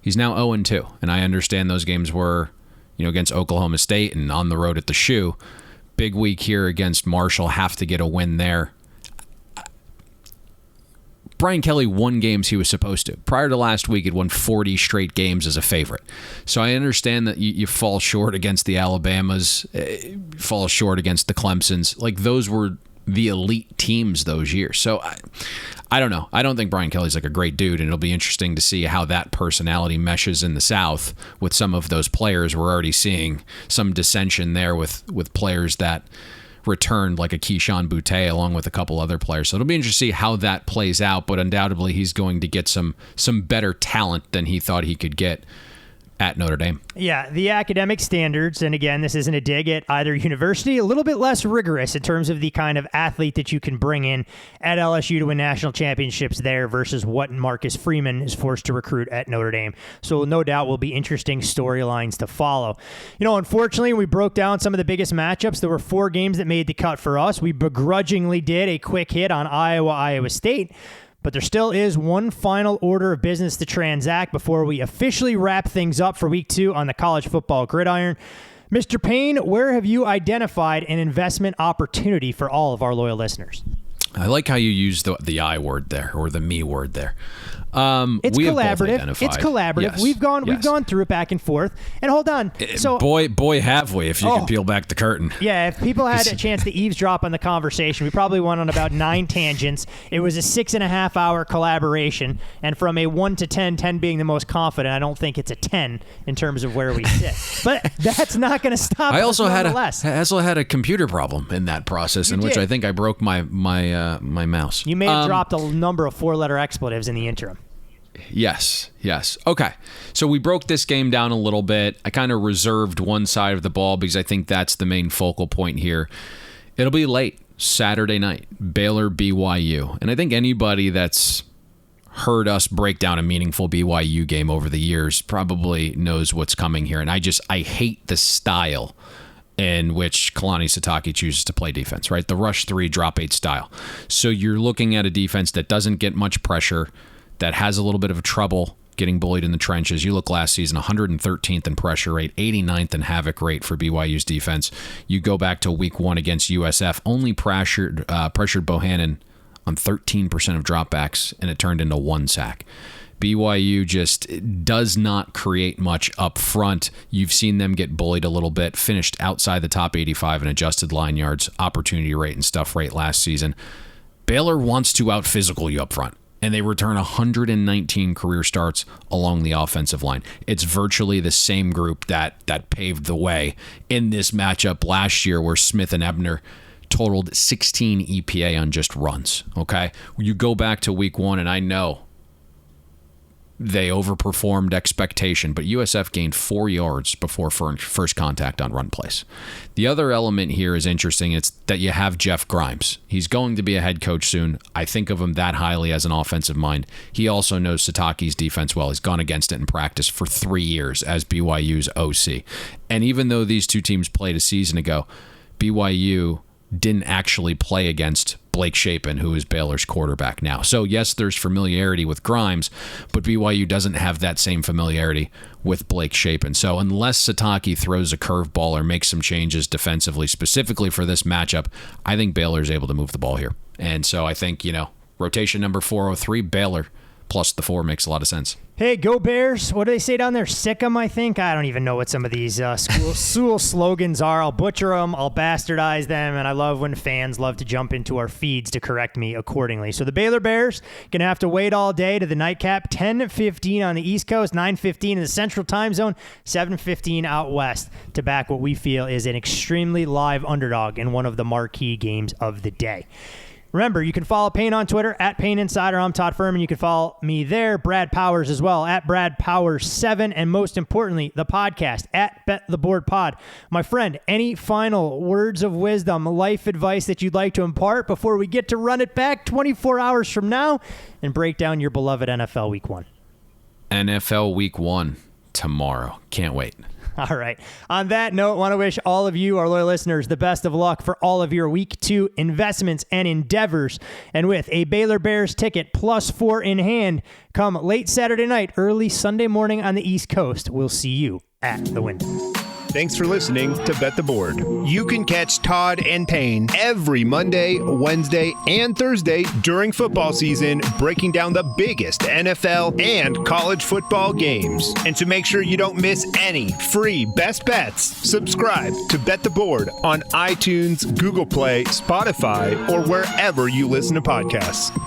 He's now 0-2, and I understand those games were, against Oklahoma State and on the road at the Shoe. Big week here against Marshall, have to get a win there. Brian Kelly won games he was supposed to. Prior to last week, he'd won 40 straight games as a favorite. So I understand that you fall short against the Alabamas, fall short against the Clemsons. Like, those were the elite teams those years. So I don't know. I don't think Brian Kelly's like a great dude, and it'll be interesting to see how that personality meshes in the South with some of those players. We're already seeing some dissension there with players that returned, like a Keyshawn Boutte, along with a couple other players. So it'll be interesting to see how that plays out, but undoubtedly he's going to get some better talent than he thought he could get at Notre Dame. Yeah, the academic standards, and again, this isn't a dig at either university, a little bit less rigorous in terms of the kind of athlete that you can bring in at LSU to win national championships there versus what Marcus Freeman is forced to recruit at Notre Dame. So no doubt will be interesting storylines to follow. Unfortunately, we broke down some of the biggest matchups. There were 4 games that made the cut for us. We begrudgingly did a quick hit on Iowa State. But there still is one final order of business to transact before we officially wrap things up for Week 2 on the college football gridiron. Mr. Payne, where have you identified an investment opportunity for all of our loyal listeners? I like how you use the I word there, or the me word there. It's collaborative. It's collaborative. Yes. We've gone through it back and forth. And hold on. So boy have we, if you can peel back the curtain. Yeah, if people had a chance to eavesdrop on the conversation, we probably went on about 9 tangents. It was a 6.5-hour collaboration, and from a 1 to 10, 10 being the most confident, I don't think it's a 10 in terms of where we sit. But that's not going to stop us. I also had a computer problem in that process, which I think I broke my mouse. You may have dropped a number of 4-letter expletives in the interim. Yes. Okay. So we broke this game down a little bit. I kind of reserved one side of the ball because I think that's the main focal point here. It'll be late Saturday night, Baylor BYU. And I think anybody that's heard us break down a meaningful BYU game over the years probably knows what's coming here. And I hate the style in which Kalani Sitake chooses to play defense, right? The rush 3, drop 8 style. So you're looking at a defense that doesn't get much pressure, that has a little bit of trouble getting bullied in the trenches. You look last season, 113th in pressure rate, 89th in havoc rate for BYU's defense. You go back to week 1 against USF, only pressured Bohannon on 13% of dropbacks, and it turned into 1 sack. BYU just does not create much up front. You've seen them get bullied a little bit, finished outside the top 85 in adjusted line yards, opportunity rate, and stuff rate last season. Baylor wants to out-physical you up front, and they return 119 career starts along the offensive line. It's virtually the same group that paved the way in this matchup last year where Smith and Ebner totaled 16 EPA on just runs, okay? You go back to week 1, and I know they overperformed expectation, but USF gained 4 yards before first contact on run plays. The other element here is interesting. It's that you have Jeff Grimes. He's going to be a head coach soon. I think of him that highly as an offensive mind. He also knows Satake's defense well. He's gone against it in practice for 3 years as BYU's OC. And even though these two teams played a season ago, BYU didn't actually play against Blake Shapen, who is Baylor's quarterback now. So yes, there's familiarity with Grimes, but BYU doesn't have that same familiarity with Blake Shapen. So unless Satake throws a curveball or makes some changes defensively, specifically for this matchup, I think Baylor's able to move the ball here. And so I think, rotation number 403, Baylor plus the 4 makes a lot of sense. Hey, go Bears. What do they say down there? Sick 'em, I think. I don't even know what some of these school slogans are. I'll butcher them. I'll bastardize them. And I love when fans love to jump into our feeds to correct me accordingly. So the Baylor Bears going to have to wait all day to the nightcap. 10:15 on the East Coast, 9:15 in the Central Time Zone, 7:15 out west to back what we feel is an extremely live underdog in one of the marquee games of the day. Remember, you can follow Payne on Twitter, at Payne Insider. I'm Todd Fuhrman. You can follow me there, Brad Powers as well, at Brad Powers7. And most importantly, the podcast, at Bet the Board Pod. My friend, any final words of wisdom, life advice that you'd like to impart before we get to run it back 24 hours from now and break down your beloved NFL Week 1? NFL Week 1 tomorrow. Can't wait. All right. On that note, I want to wish all of you, our loyal listeners, the best of luck for all of your Week 2 investments and endeavors. And with a Baylor Bears ticket plus 4 in hand, come late Saturday night, early Sunday morning on the East Coast, we'll see you at the window. Thanks for listening to Bet the Board. You can catch Todd and Payne every Monday, Wednesday, and Thursday during football season, breaking down the biggest NFL and college football games. And to make sure you don't miss any free best bets, subscribe to Bet the Board on iTunes, Google Play, Spotify, or wherever you listen to podcasts.